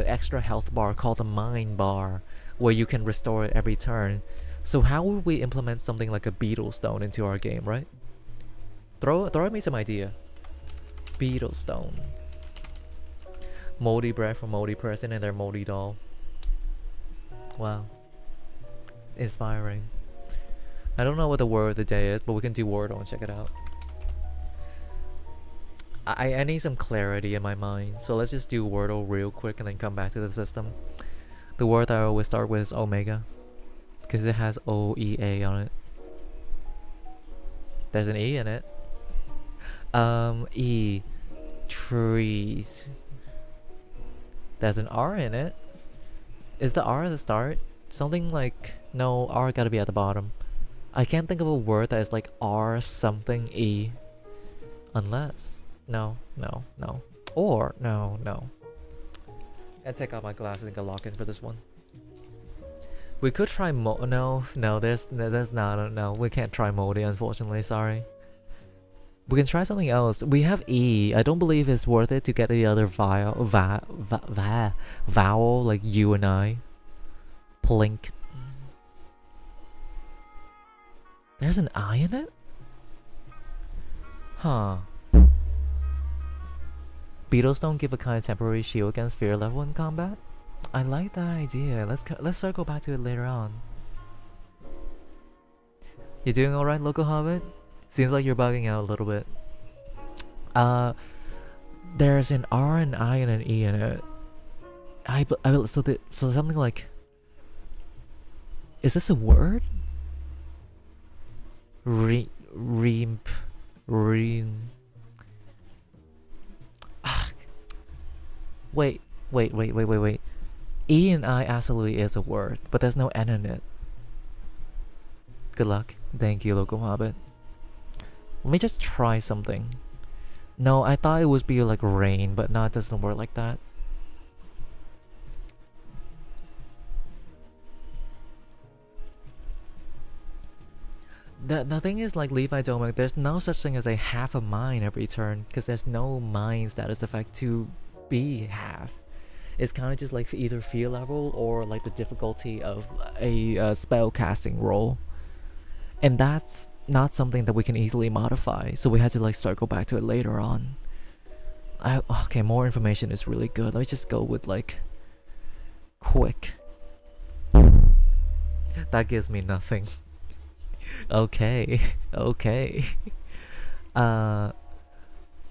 extra health bar called a mind bar where you can restore it every turn. So how would we implement something like a beetle stone into our game, right? Throw at me some idea. Beetle stone. Moldy bread for moldy person and their moldy doll. Wow. Inspiring. I don't know what the word of the day is, but we can do Wordle and check it out. I need some clarity in my mind, so let's just do Wordle real quick and then come back to the system. The word I always start with is Omega, because it has O-E-A on it. There's an E in it. E. Trees. There's an R in it. Is the R at the start? Something like... No, R gotta be at the bottom. I can't think of a word that is like R something E. Unless... No. Or... No. I take out my glasses and go lock in for this one. We could try No, there's not... No, we can't try moldy, unfortunately, sorry. We can try something else. We have E. I don't believe it's worth it to get the other vowel like U and I. Plink. There's an I in it? Huh. Beetles don't give a kind of temporary shield against fear level in combat? I like that idea. Let's circle back to it later on. You doing alright, local hobbit? Seems like you're bugging out a little bit. There's an R, an I, and an E in it. So something like... Is this a word? Ream. Wait. E and I absolutely is a word, but there's no N in it. Good luck. Thank you, local hobbit. Let me just try something. No, I thought it would be like rain, but no, it doesn't work like that. The thing is, like Levi Domek, there's no such thing as a half a mine every turn, because there's no mine status effect to be half. It's kind of just like either fear level or like the difficulty of a spell casting roll. And that's not something that we can easily modify, so we had to like circle back to it later on. Okay, more information is really good. Let's just go with like quick. That gives me nothing. Okay.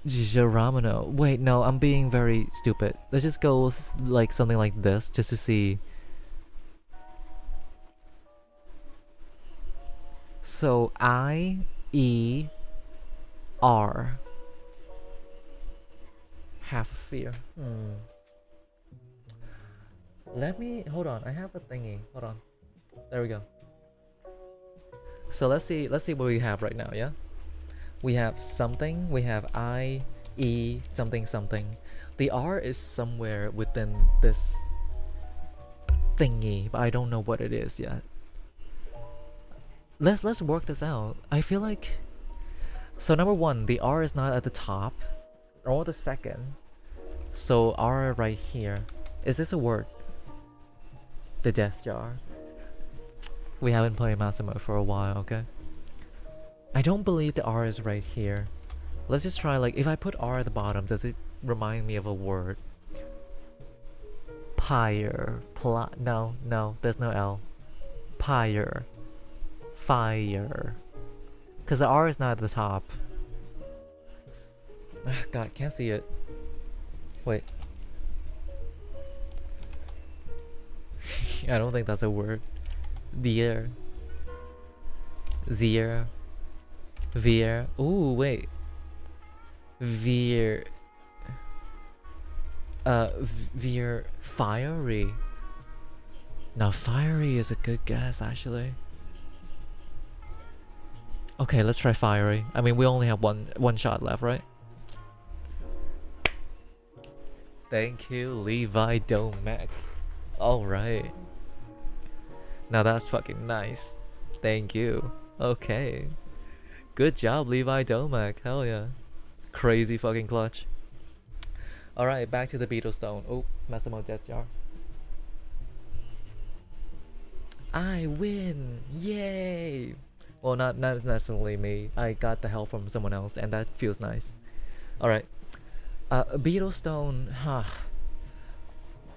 Geramino. Wait, no, I'm being very stupid. Let's just go with like something like this just to see. So I E R. Half fear. Let me hold on. I have a thingy. Hold on. There we go. So let's see what we have right now, yeah? We have something, we have I, E, something. The R is somewhere within this thingy, but I don't know what it is yet. Let's work this out. I feel like... So number one, the R is not at the top, or the second. So R right here. Is this a word? The Death Jar. We haven't played Master Mode for a while, okay? I don't believe the R is right here. Let's just try, like, if I put R at the bottom, does it remind me of a word? Pyre. No, there's no L. Pyre. Fire. Because the R is not at the top. God, can't see it. Wait. I don't think that's a word. Deer. Zier. Veer. Ooh, wait. Veer. Veer. Fiery. Now, fiery is a good guess, actually. Okay, let's try fiery. I mean, we only have one shot left, right? Thank you, Levi Domek. Alright. Now that's fucking nice. Thank you. Okay. Good job, Levi Domek. Hell yeah. Crazy fucking clutch. Alright, back to the beetle stone. Oh, Massimo death jar. I win! Yay! Well, not necessarily me. I got the help from someone else, and that feels nice. Alright. Beetle stone. Huh.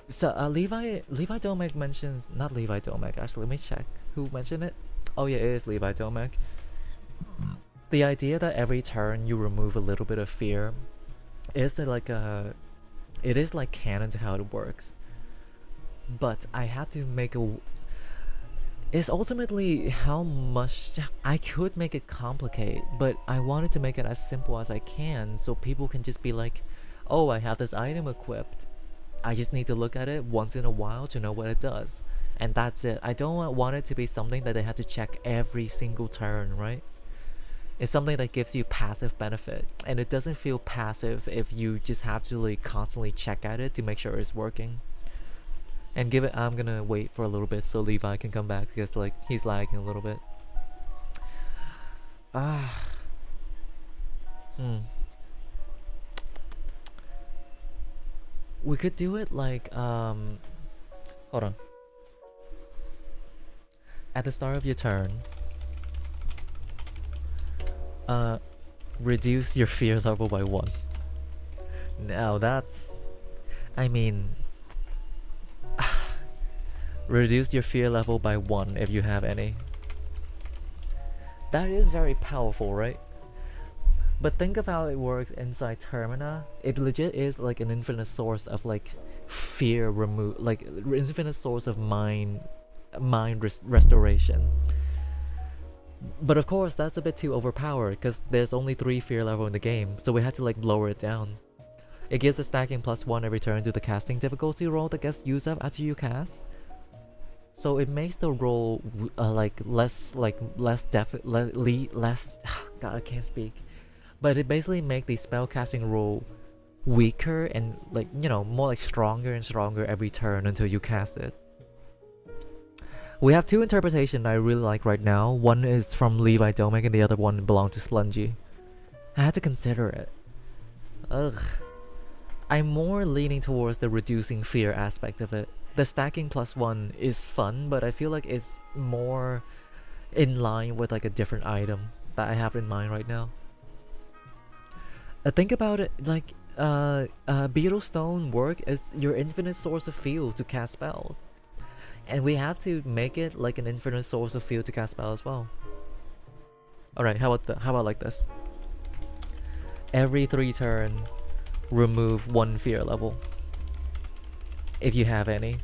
So Levi Domek mentions, not Levi Domek, actually let me check who mentioned it. Oh yeah, it is Levi Domek. The idea that every turn you remove a little bit of fear is like it is like canon to how it works. But I had to make a, it's ultimately how much I could make it complicate, but I wanted to make it as simple as I can so people can just be like, oh, I have this item equipped. I just need to look at it once in a while to know what it does. And that's it. I don't want it to be something that they have to check every single turn, right? It's something that gives you passive benefit. And it doesn't feel passive if you just have to like constantly check at it to make sure it's working. And give it, I'm gonna wait for a little bit so Levi can come back because like he's lagging a little bit. We could do it like hold on. At the start of your turn, reduce your fear level by 1. Now that's, I mean, reduce your fear level by 1 if you have any. That is very powerful, right? But think of how it works inside Termina. It legit is like an infinite source of like fear remove, like infinite source of mind restoration. But of course that's a bit too overpowered because there's only 3 fear level in the game, so we had to like lower it down. It gives a stacking +1 every turn to the casting difficulty roll that gets used up after you cast. So it makes the roll less God, I can't speak. But it basically makes the spellcasting roll weaker and like, you know, more like stronger and stronger every turn until you cast it. We have 2 interpretations I really like right now. One is from Levi Domek and the other one belongs to Slungy. I had to consider it. Ugh. I'm more leaning towards the reducing fear aspect of it. The stacking +1 is fun, but I feel like it's more in line with like a different item that I have in mind right now. Think about it like Beetle Stone work is your infinite source of field to cast spells. And we have to make it like an infinite source of field to cast spells as well. Alright, how about like this? Every 3 turn, remove 1 fear level. If you have any.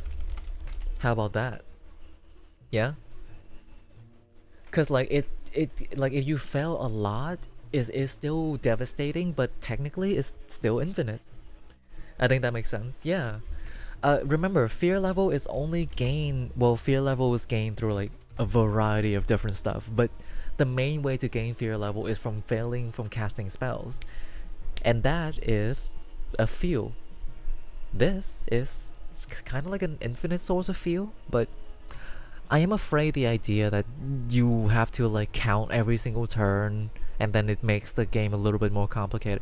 How about that? Yeah? Cause like it like if you fail a lot, is still devastating, but technically it's still infinite. I think that makes sense. Yeah. Remember, fear level is only gained. Well, fear level is gained through like a variety of different stuff, but the main way to gain fear level is from failing from casting spells, and that is a few. This is kind of like an infinite source of few, but I am afraid the idea that you have to like count every single turn and then it makes the game a little bit more complicated.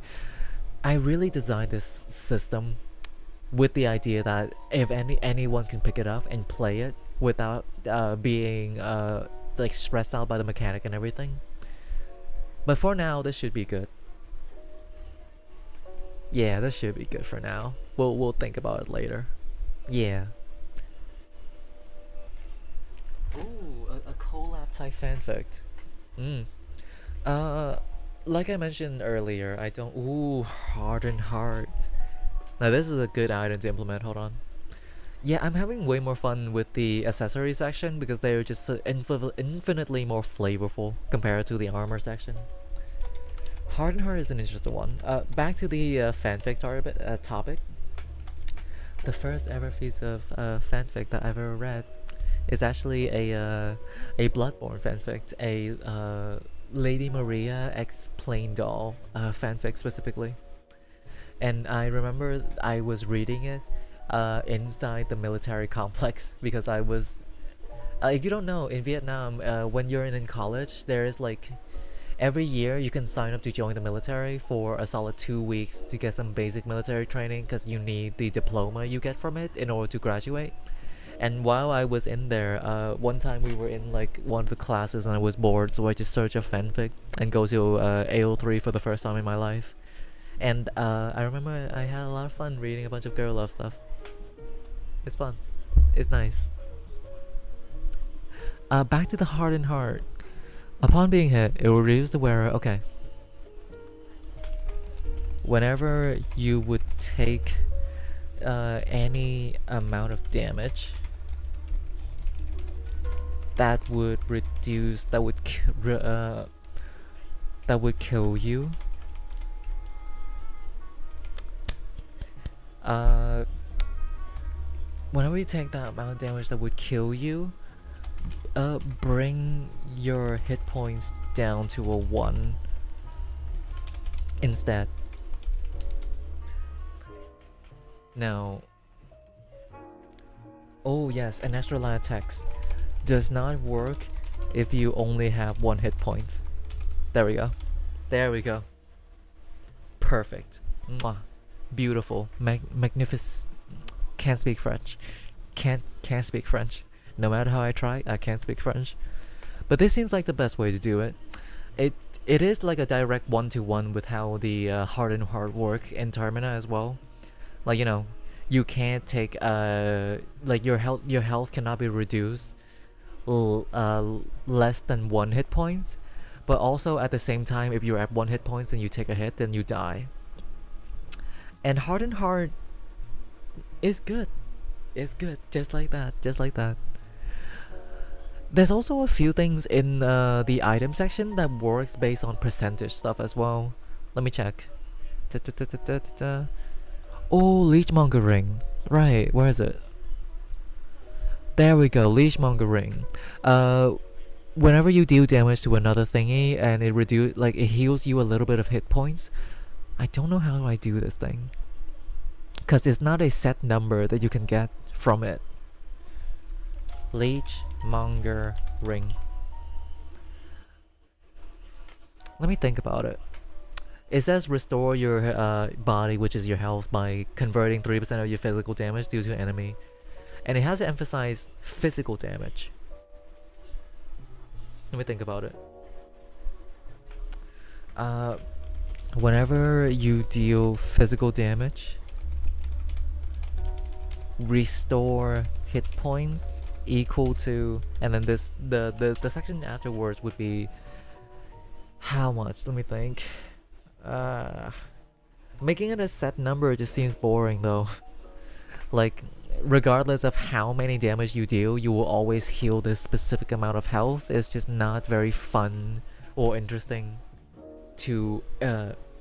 I really designed this system with the idea that if anyone can pick it up and play it without being like stressed out by the mechanic and everything. But for now, this should be good. Yeah, this should be good for now. We'll think about it later. Yeah. Ooh, a collab type fanfic. Like I mentioned earlier, I don't. Ooh, Hardened Heart. Now this is a good item to implement. Hold on. Yeah, I'm having way more fun with the accessory section because they're just infinitely more flavorful compared to the armor section. Hardened Heart is an interesting one. Back to the fanfic topic. The first ever piece of fanfic that I've ever read is actually a Bloodborne fanfic, a Lady Maria X Plain Doll fanfic specifically. And I remember I was reading it inside the military complex because I was if you don't know, in Vietnam when you're in college there is like Every year you can sign up to join the military for a solid 2 weeks to get some basic military training because you need the diploma you get from it in order to graduate. And while I was in there, one time we were in like one of the classes and I was bored, so I just searched a fanfic and go to AO3 for the first time in my life. And I remember I had a lot of fun reading a bunch of girl love stuff. It's fun. It's nice. Back to the hardened heart. Upon being hit, it will reduce the wearer. Okay. Whenever you would take any amount of damage, that would reduce. That would kill you. Whenever you take that amount of damage that would kill you, bring your hit points down to a 1 instead. Now, oh yes, an extra line of text does not work if you only have 1 hit points. There we go. There we go. Perfect. Mwah. Beautiful. Magnificent. Can't speak French. Can't speak French. No matter how I try, I can't speak French. But this seems like the best way to do it. It is like a direct one-to-one with how the hardened heart work in Termina as well. Like, you know, you can't take like your health cannot be reduced less than 1 hit points. But also at the same time, if you're at 1 hit points and you take a hit, then you die. And hardened heart is good. It's good, just like that, just like that. There's also a few things in the item section that works based on percentage stuff as well. Let me check. Oh, leechmonger ring. Right, where is it? There we go, leechmonger ring. Whenever you deal damage to another thingy and it heals you a little bit of hit points. I don't know how I do this thing, cause it's not a set number that you can get from it. Leechmonger ring. Let me think about it. It says restore your body, which is your health, by converting 3% of your physical damage due to an enemy. And it has to emphasize physical damage. Let me think about it. Whenever you deal physical damage, restore hit points equal to, and then the section afterwards would be how much? Let me think. Making it a set number just seems boring though. Like, regardless of how many damage you deal, you will always heal this specific amount of health. It's just not very fun or interesting to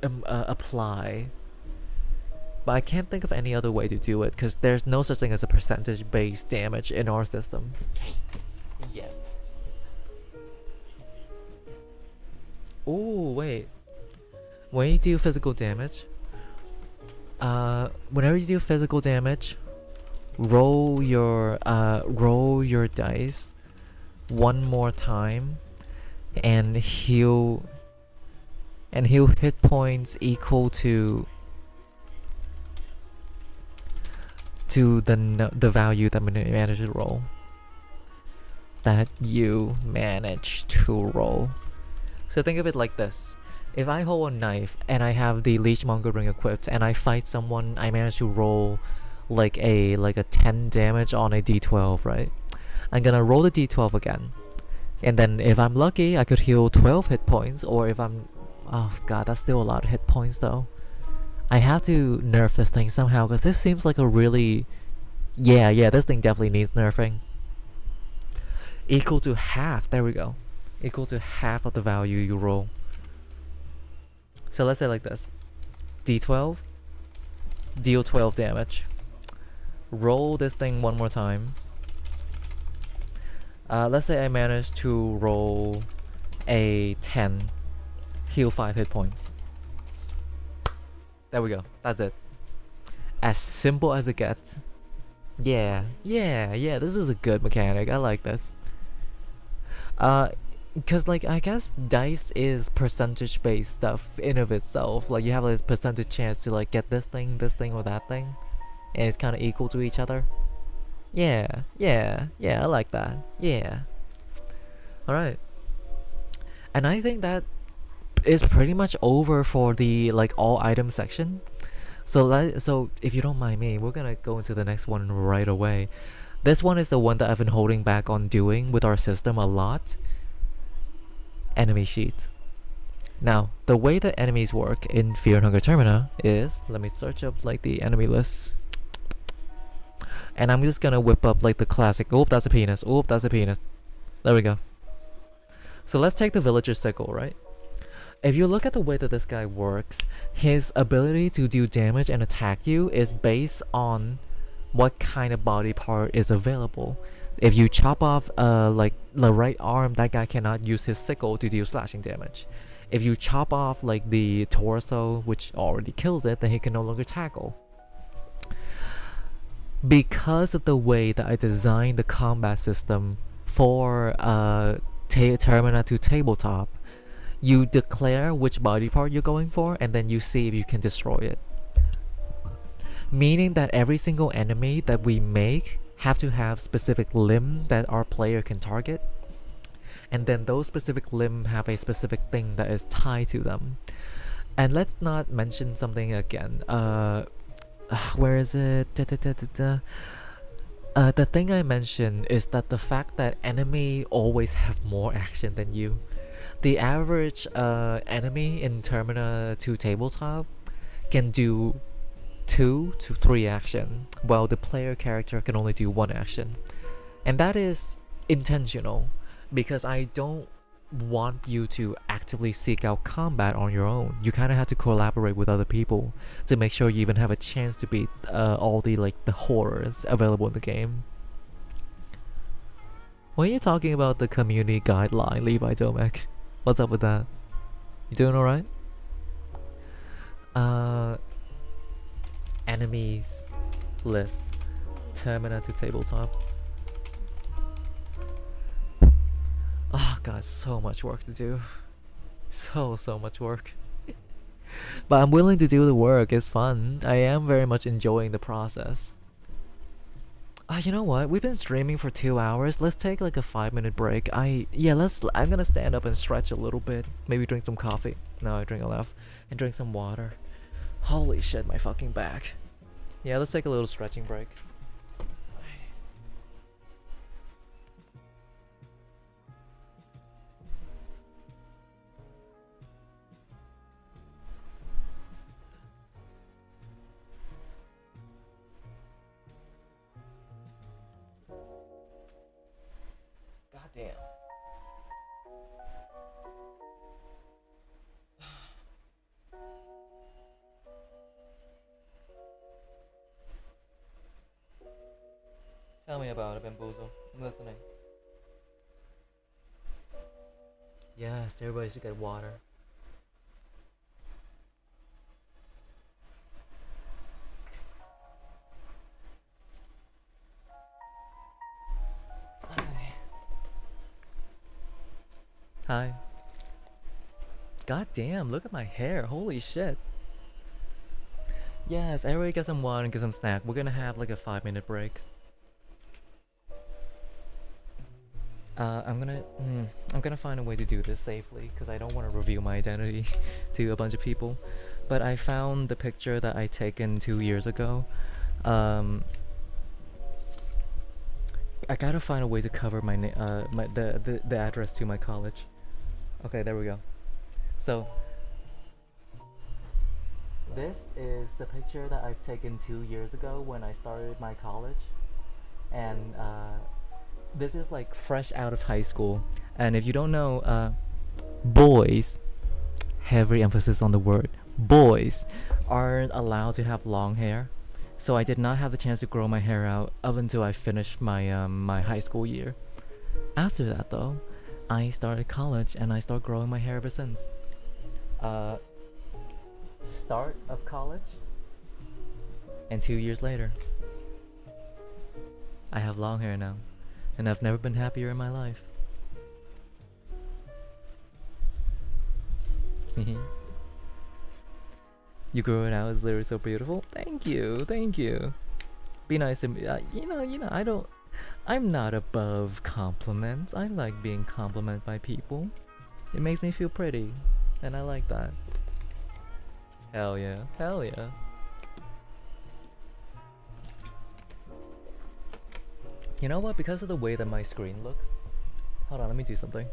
apply. But I can't think of any other way to do it, because there's no such thing as a percentage-based damage in our system yet. Oh wait, when you do physical damage, whenever you do physical damage, roll your dice 1 more time and heal hit points equal to the value that you managed to roll. So think of it like this. If I hold a knife and I have the leechmonger ring equipped and I fight someone, I manage to roll like a 10 damage on a d12, right? I'm gonna roll the d12 again. And then if I'm lucky, I could heal 12 hit points, or if I'm... oh god, that's still a lot of hit points though. I have to nerf this thing somehow, because this seems like a really... Yeah, this thing definitely needs nerfing. Equal to half, there we go. Equal to half of the value you roll. So let's say like this. D12, deal 12 damage. Roll this thing 1 more time. Let's say I managed to roll a 10. Heal 5 hit points. There we go. That's it. As simple as it gets. Yeah, this is a good mechanic. I like this. Because like I guess dice is percentage based stuff in of itself. Like you have a percentage chance to like get this thing, or that thing, and it's kind of equal to each other. Yeah, yeah, yeah. I like that. Yeah. All right. And I think that is pretty much over for the like all item section. So if you don't mind me, we're gonna go into the next one right away. This one is the one that I've been holding back on doing with our system a lot. Enemy sheet. Now, the way that enemies work in Fear and Hunger Termina is, let me search up like the enemy list. And I'm just gonna whip up like the classic, oop, that's a penis, oop, that's a penis. There we go. So let's take the villager sickle, right? If you look at the way that this guy works, his ability to do damage and attack you is based on what kind of body part is available. If you chop off like the right arm, that guy cannot use his sickle to deal slashing damage. If you chop off like the torso, which already kills it, then he can no longer tackle. Because of the way that I designed the combat system for Termina to tabletop, you declare which body part you're going for, and then you see if you can destroy it. Meaning that every single enemy that we make have to have specific limb that our player can target, and then those specific limb have a specific thing that is tied to them. And let's not mention something again. Where is it? The thing I mentioned is that the fact that enemy always have more action than you. The average enemy in Termina 2 tabletop can do 2 to 3 action, while the player character can only do 1 action. And that is intentional, because I don't want you to actively seek out combat on your own. You kind of have to collaborate with other people to make sure you even have a chance to beat all the like the horrors available in the game. When you're talking about the community guideline, Levi Tomek, what's up with that? You doing alright? Enemies list. Termina to tabletop. Oh god, so much work to do. So much work. But I'm willing to do the work, it's fun. I am very much enjoying the process. You know what? We've been streaming for 2 hours. Let's take like a 5-minute break. I'm gonna stand up and stretch a little bit. Maybe drink some coffee. No, I drink enough. And drink some water. Holy shit, my fucking back. Yeah, let's take a little stretching break. God damn. Tell me about it, Bamboozle. I'm listening. Yes, everybody should get water. Hi. God damn, look at my hair. Holy shit. Yes, everybody get some water and get some snack. We're gonna have like a 5-minute break. I'm gonna find a way to do this safely, because I don't want to reveal my identity to a bunch of people. But I found the picture that I taken 2 years ago. I gotta find a way to cover my the address to my college. Okay, there we go. So this is the picture that I've taken 2 years ago when I started my college, and this is like fresh out of high school. And if you don't know, boys, heavy emphasis on the word, boys aren't allowed to have long hair. So I did not have the chance to grow my hair out up until I finished my my high school year. After that though, I started college and I started growing my hair ever since. Start of college, and 2 years later, I have long hair now, and I've never been happier in my life. You grew it out is literally so beautiful. Thank you, thank you. Be nice to me. I don't. I'm not above compliments. I like being complimented by people. It makes me feel pretty, and I like that. Hell yeah, hell yeah. You know what? Because of the way that my screen looks. Hold on, let me do something.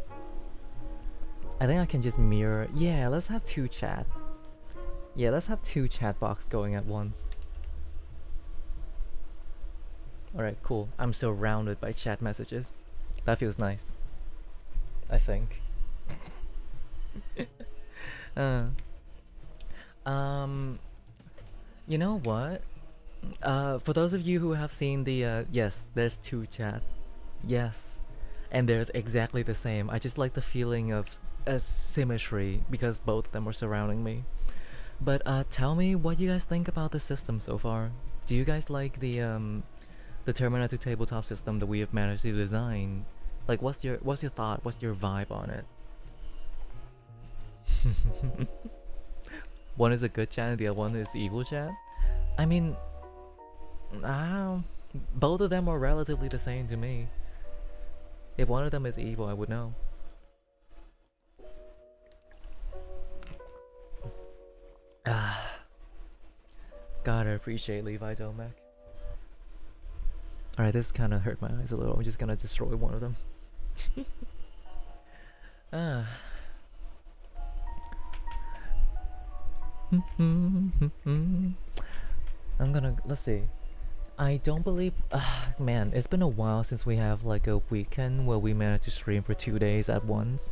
I think I can just mirror. Yeah, let's have two chat. Yeah, let's have two chat box going at once. Alright, cool. I'm surrounded by chat messages. That feels nice. I think. You know what? For those of you who have seen the, yes, there's two chats. Yes. And they're exactly the same. I just like the feeling of symmetry because both of them were surrounding me. But tell me what you guys think about the system so far. Do you guys like the Terminator tabletop system that we have managed to design? Like, what's your thought? What's your vibe on it? One is a good chat and the other one is evil chat. I mean, both of them are relatively the same to me. If one of them is evil, I would know. Gotta appreciate Levi Domek. Alright, this kind of hurt my eyes a little. I'm just gonna destroy one of them. I'm gonna, let's see. I don't believe, man, it's been a while since we have like a weekend where we managed to stream for 2 days at once,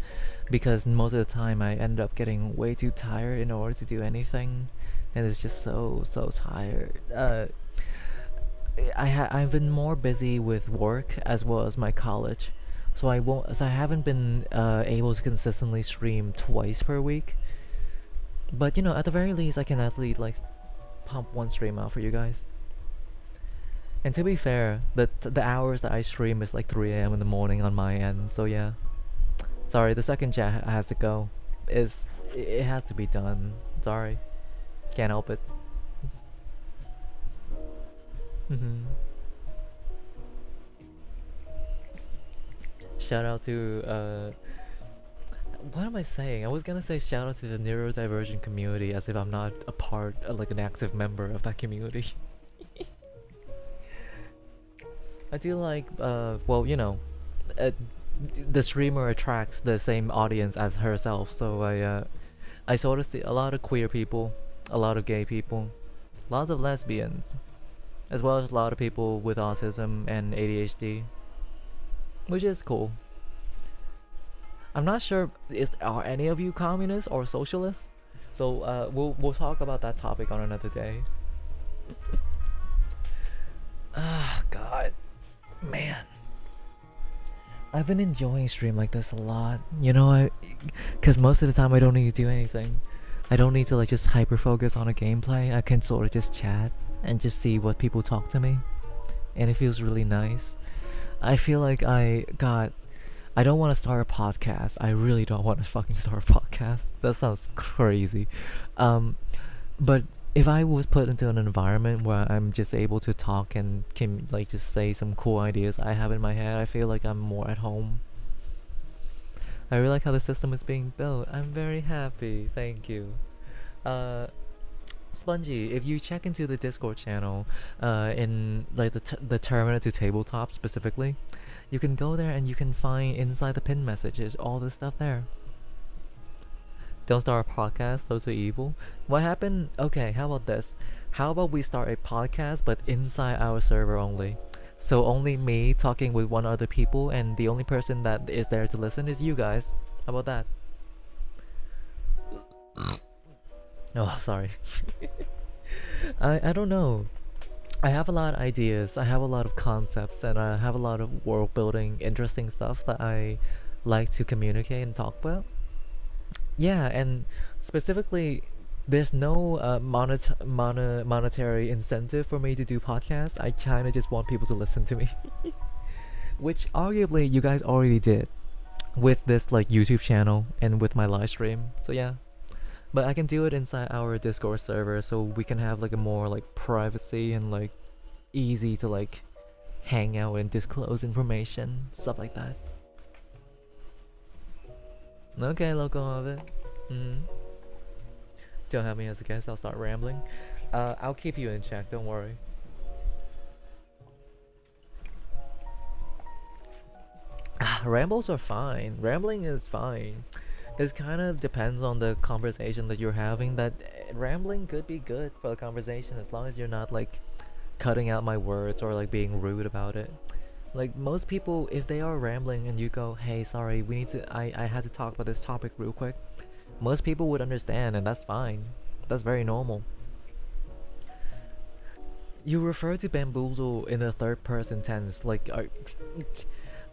because most of the time I end up getting way too tired in order to do anything, and it's just so tired. I've been more busy with work as well as my college, so I haven't been able to consistently stream twice per week. But you know, at the very least, I can at least like pump one stream out for you guys. And to be fair, the hours that I stream is like 3 a.m. in the morning on my end, so yeah. Sorry, the second chat has to go. It has to be done. Sorry, can't help it. Shout out to what am I saying? I was gonna say shout out to the neurodivergent community as if I'm not a part, like an active member of that community. I do like, well, you know, the streamer attracts the same audience as herself, so I sort of see a lot of queer people, a lot of gay people, lots of lesbians, as well as a lot of people with autism and ADHD, which is cool. I'm not sure, are any of you communists or socialists? So we'll talk about that topic on another day. Ah, God. Man, I've been enjoying stream like this a lot. You know, because most of the time I don't need to do anything. I don't need to like just hyper focus on a gameplay. I can sort of just chat and just see what people talk to me, and it feels really nice. I feel like I don't want to start a podcast. I really don't want to fucking start a podcast. That sounds crazy. But if I was put into an environment where I'm just able to talk and can like just say some cool ideas I have in my head, I feel like I'm more at home. I really like how the system is being built. I'm very happy. Thank you. Spongy, if you check into the Discord channel, in like the Terminator tabletop specifically, you can go there and you can find inside the pin messages all the stuff there. Don't start a podcast, those are evil. What happened? Okay, how about this? How about we start a podcast but inside our server only? So only me talking with one other people, and the only person that is there to listen is you guys. How about that? Oh, sorry. I don't know. I have a lot of ideas, I have a lot of concepts, and I have a lot of world building, interesting stuff that I like to communicate and talk about. Yeah, and specifically, there's no monetary incentive for me to do podcasts. I kinda just want people to listen to me. Which arguably you guys already did with this like YouTube channel and with my live stream. So yeah. But I can do it inside our Discord server, so we can have like a more like privacy and like easy to like hang out and disclose information, stuff like that. Okay, local of it. Don't have me as a guest. I'll start rambling. I'll keep you in check. Don't worry. Rambles are fine. Rambling is fine. It kind of depends on the conversation that you're having. That rambling could be good for the conversation as long as you're not like cutting out my words or like being rude about it. Like most people, if they are rambling and you go, "Hey, sorry, we need to. I had to talk about this topic real quick." Most people would understand, and that's fine. That's very normal. You refer to Bamboozle in the third person tense, like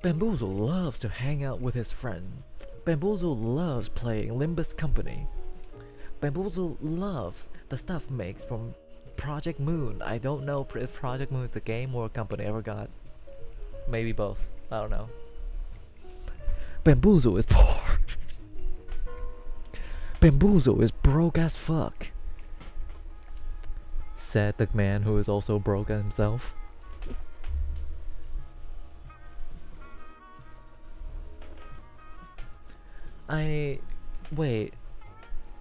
Bamboozle loves to hang out with his friend. Bamboozle loves playing Limbus Company. Bamboozle loves the stuff makes from Project Moon. I don't know if Project Moon is a game or a company I ever got. Maybe both. I don't know. Bamboozle is poor. Bamboozle is broke as fuck, said the man who is also broke himself. Wait,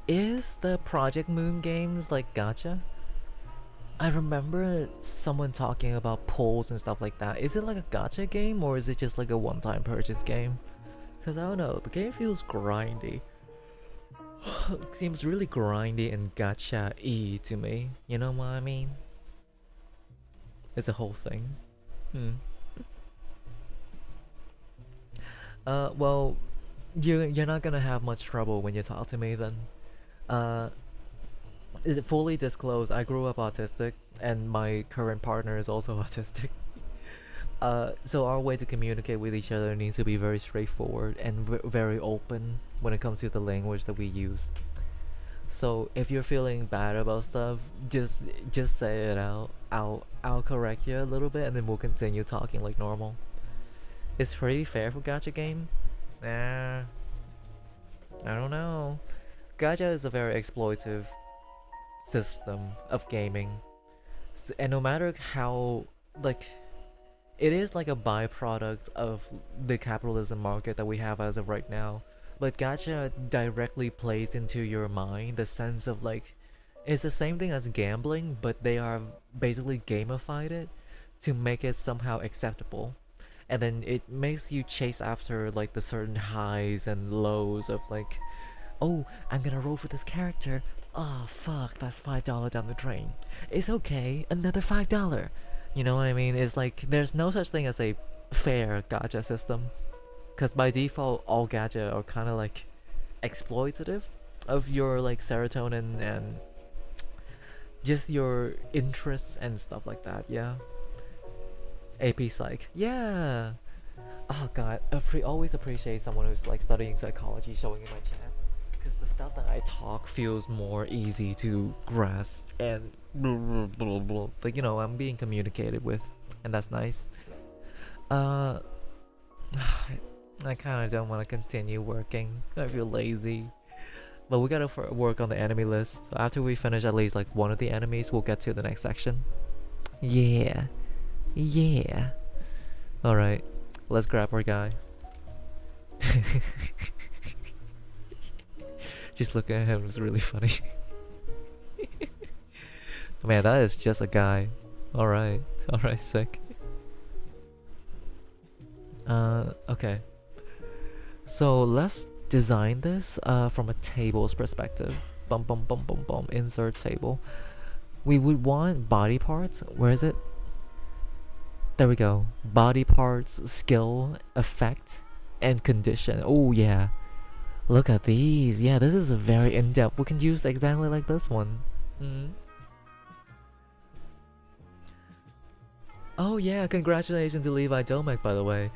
is the Project Moon games like gacha? I remember someone talking about polls and stuff like that. Is it like a gacha game or is it just like a one-time purchase game? Cause I don't know, the game feels grindy. It seems really grindy and gacha-y to me. You know what I mean? It's a whole thing. Well, you're not gonna have much trouble when you talk to me then. Is it fully disclosed? I grew up autistic, and my current partner is also autistic. So our way to communicate with each other needs to be very straightforward and very open when it comes to the language that we use. So if you're feeling bad about stuff, just say it out. I'll correct you a little bit, and then we'll continue talking like normal. It's pretty fair for gacha game. I don't know. Gacha is a very exploitive system of gaming, and no matter how like it is like a byproduct of the capitalism market that we have as of right now. But gacha directly plays into your mind the sense of like it's the same thing as gambling, but they are basically gamified it to make it somehow acceptable. And then it makes you chase after like the certain highs and lows of like, oh, I'm gonna roll for this character. Oh fuck, that's $5 down the drain. It's okay, another $5. You know what I mean? It's like there's no such thing as a fair gacha system, because by default all gacha are kind of like exploitative of your like serotonin and just your interests and stuff like that. Yeah. AP Psych. Yeah. Oh god, always appreciate someone who's like studying psychology showing in my chat, because the stuff that I talk feels more easy to grasp and blah, blah, blah, blah. Like, you know, I'm being communicated with, and that's nice. I kind of don't want to continue working. I feel lazy. But we gotta work on the enemy list. So after we finish at least like one of the enemies, we'll get to the next section. Yeah. Yeah. Alright. Let's grab our guy. Just looking at him was really funny. Man, that is just a guy. Alright. Alright, sick. Okay. So let's design this from a table's perspective. Bum bum bum bum bum. Insert table. We would want body parts. Where is it? There we go. Body parts, skill, effect, and condition. Oh yeah. Look at these. Yeah, this is a very in-depth. We can use exactly like this one. Oh yeah, congratulations to Levi Domek, by the way.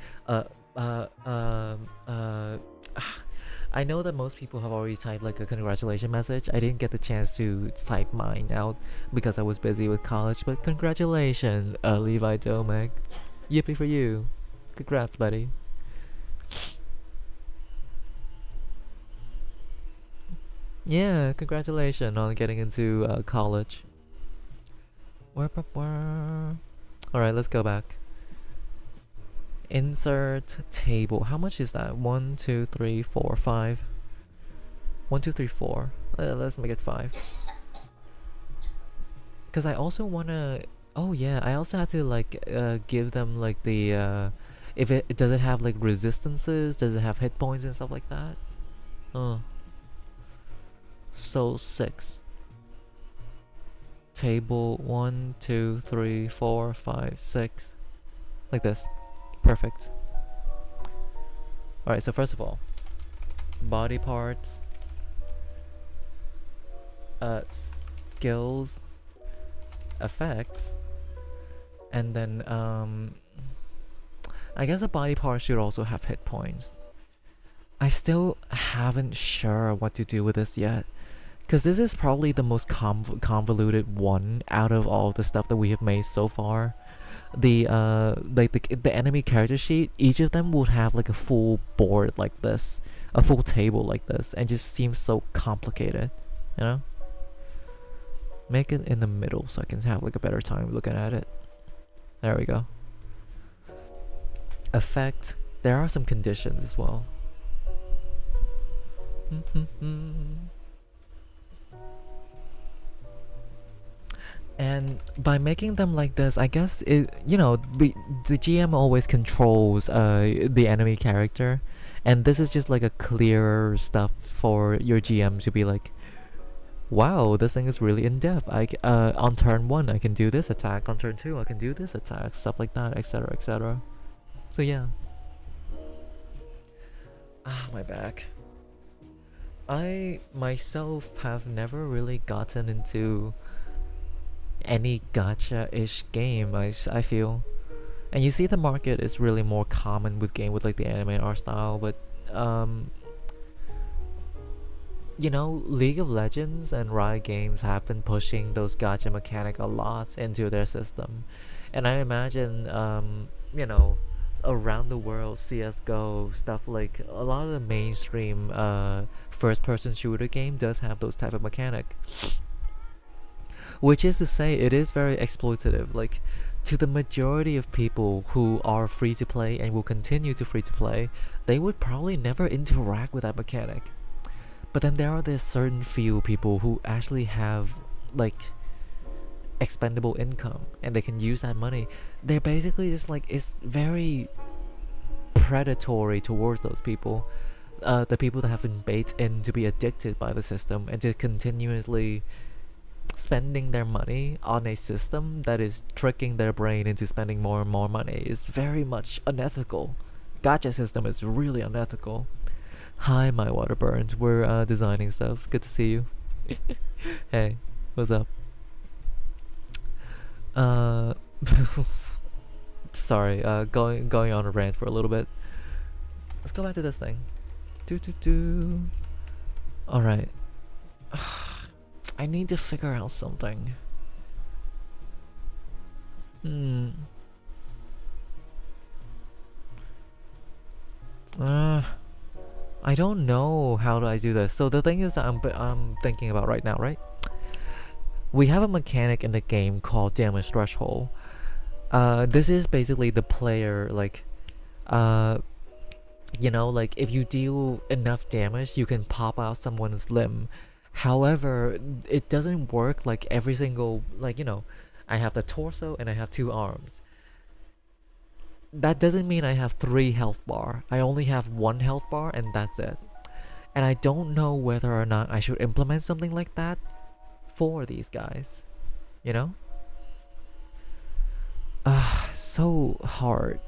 I know that most people have already typed like a congratulations message. I didn't get the chance to type mine out because I was busy with college, but congratulations, Levi Domek. Yippee for you. Congrats, buddy. Yeah, congratulations on getting into college. Alright, let's go back. Insert table. How much is that? 1, 2, 3, 4, 5. 1, 2, 3, 4. Let's make it 5. Because I also wanna. Oh yeah, I also had to like give them like the if it does it have like resistances? Does it have hit points and stuff like that? So 6. Table 1, 2, 3, 4, 5, 6. Like this. Perfect. Alright, so first of all, body parts, skills, effects, and then I guess the body part should also have hit points. I still haven't sure what to do with this yet, because this is probably the most convoluted one out of all the stuff that we have made so far. The the enemy character sheet, each of them would have like a full board like this, a full table like this, and just seems so complicated, you know. Make it in the middle so I can have like a better time looking at it. There we go. Effect. There are some conditions as well. And by making them like this, I guess it, you know, the GM always controls the enemy character, and this is just like a clearer stuff for your GM to be like, wow, this thing is really in depth. On turn 1 I can do this attack, on turn 2 I can do this attack, stuff like that, etc, etc. So yeah. Ah, my back. I myself have never really gotten into any gacha-ish game, I feel. And you see the market is really more common with game with like the anime art style, but you know, League of Legends and Riot Games have been pushing those gacha mechanic a lot into their system. And I imagine you know, around the world, CS:GO, stuff like a lot of the mainstream first-person shooter game does have those type of mechanic. Which is to say, it is very exploitative. Like, to the majority of people who are free to play and will continue to free to play, they would probably never interact with that mechanic. But then there are this certain few people who actually have like expendable income and they can use that money. They're basically just like, it's very predatory towards those people. The people that have been bait in to be addicted by the system and to continuously spending their money on a system that is tricking their brain into spending more and more money is very much unethical. Gacha system is really unethical. Hi, my water burned. We're designing stuff. Good to see you. Hey, what's up? Sorry, going on a rant for a little bit. Let's go back to this thing. Alright. I need to figure out something. I don't know how do I do this. So the thing is that I'm thinking about right now, right? We have a mechanic in the game called damage threshold. This is basically the player, like, you know, like if you deal enough damage, you can pop out someone's limb. However, it doesn't work like every single, like, you know, I have the torso and I have 2 arms. That doesn't mean I have 3 health bar. I only have 1 health bar and that's it. And I don't know whether or not I should implement something like that for these guys, you know? So hard.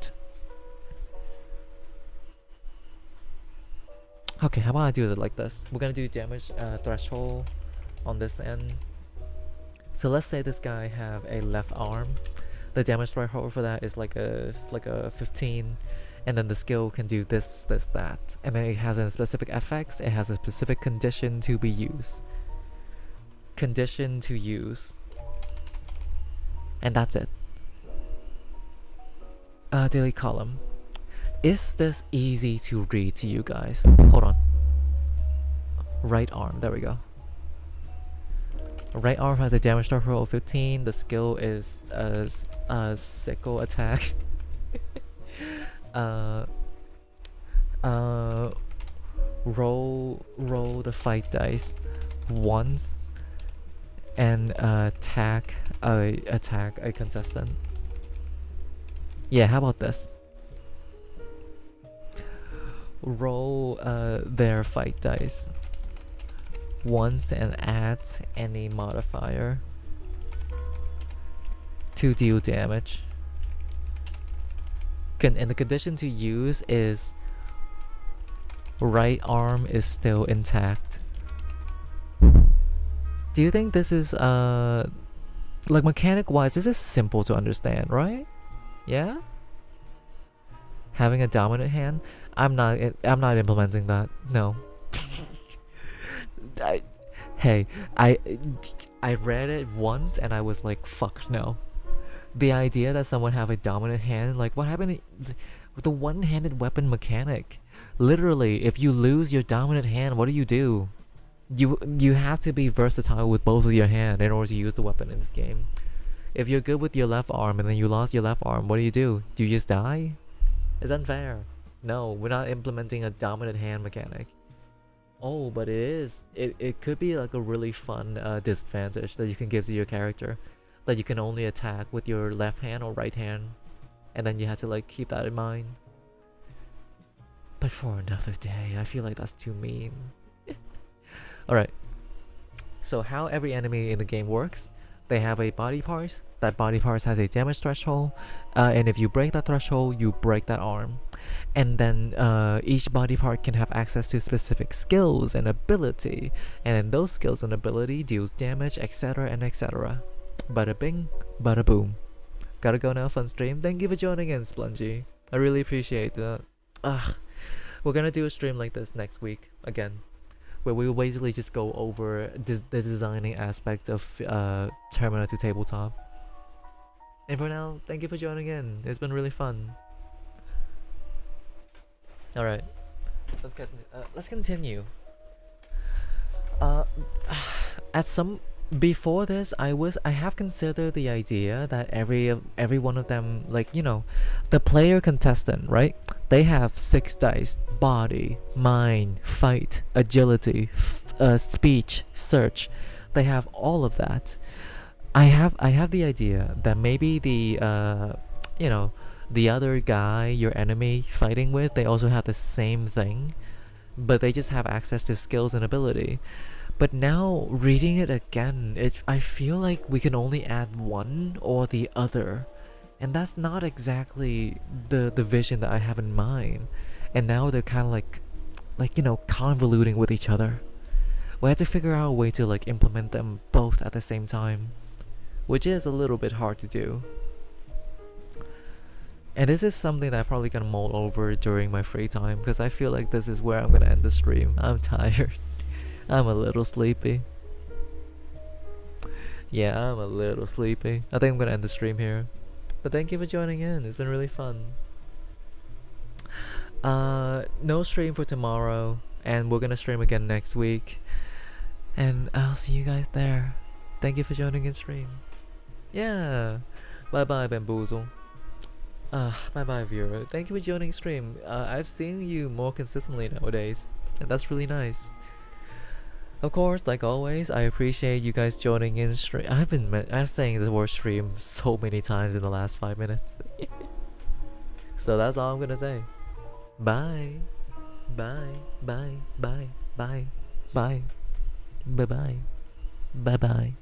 Okay, how about I do it like this? We're gonna do damage threshold on this end. So let's say this guy have a left arm. The damage threshold for that is like a 15, and then the skill can do this, that, and then it has a specific effects. It has a specific condition to be used. Condition to use, and that's it. Delete column. Is this easy to read to you guys? Hold on. Right arm. There we go. Right arm has a damage threshold of 15. The skill is a sickle attack. uh, uh, roll the fight dice once and attack a contestant. Yeah, how about this? Roll their fight dice once and add any modifier to deal damage. And the condition to use is right arm is still intact. Do you think this is like mechanic wise, this is simple to understand, right? Yeah? Having a dominant hand? I'm not implementing that. No. Hey, I read it once and I was like, fuck no. The idea that someone have a dominant hand, like what happened with the one-handed weapon mechanic? Literally, if you lose your dominant hand, what do? You have to be versatile with both of your hand in order to use the weapon in this game. If you're good with your left arm and then you lost your left arm, what do? Do you just die? It's unfair. No, we're not implementing a dominant hand mechanic. Oh, but it is. It could be like a really fun disadvantage that you can give to your character. That you can only attack with your left hand or right hand. And then you have to like keep that in mind. But for another day, I feel like that's too mean. Alright. So how every enemy in the game works, they have a body part. That body part has a damage threshold. And if you break that threshold, you break that arm. And then each body part can have access to specific skills and ability. And then those skills and ability deals damage, etc. and etc. Bada bing, bada boom. Gotta go now, fun stream. Thank you for joining in, Splungy. I really appreciate that. We're gonna do a stream like this next week again, where we will basically just go over the designing aspect of Terminal to Tabletop. And for now, thank you for joining in. It's been really fun. All right, let's continue. Before this, I have considered the idea that every one of them, like, you know, the player contestant, right? They have 6 dice: body, mind, fight, agility, speech, search. They have all of that. I have the idea that maybe the you know, the other guy, your enemy fighting with, they also have the same thing, but they just have access to skills and ability. But now, reading it again, I feel like we can only add one or the other. And that's not exactly the vision that I have in mind. And now they're kind of like, you know, convoluting with each other. We have to figure out a way to like implement them both at the same time, which is a little bit hard to do. And this is something that I'm probably gonna mull over during my free time, because I feel like this is where I'm gonna end the stream. I'm tired. I'm a little sleepy. Yeah, I'm a little sleepy. I think I'm gonna end the stream here. But thank you for joining in. It's been really fun. No stream for tomorrow, and we're gonna stream again next week. And I'll see you guys there. Thank you for joining in stream. Yeah. Bye bye, Bamboozle. Bye bye, viewer. Thank you for joining stream. I've seen you more consistently nowadays, and that's really nice. Of course, like always, I appreciate you guys joining in stream. I'm saying the word stream so many times in the last 5 minutes. So that's all I'm gonna say. Bye. Bye. Bye. Bye. Bye. Bye. Bye. Bye. Bye. Bye.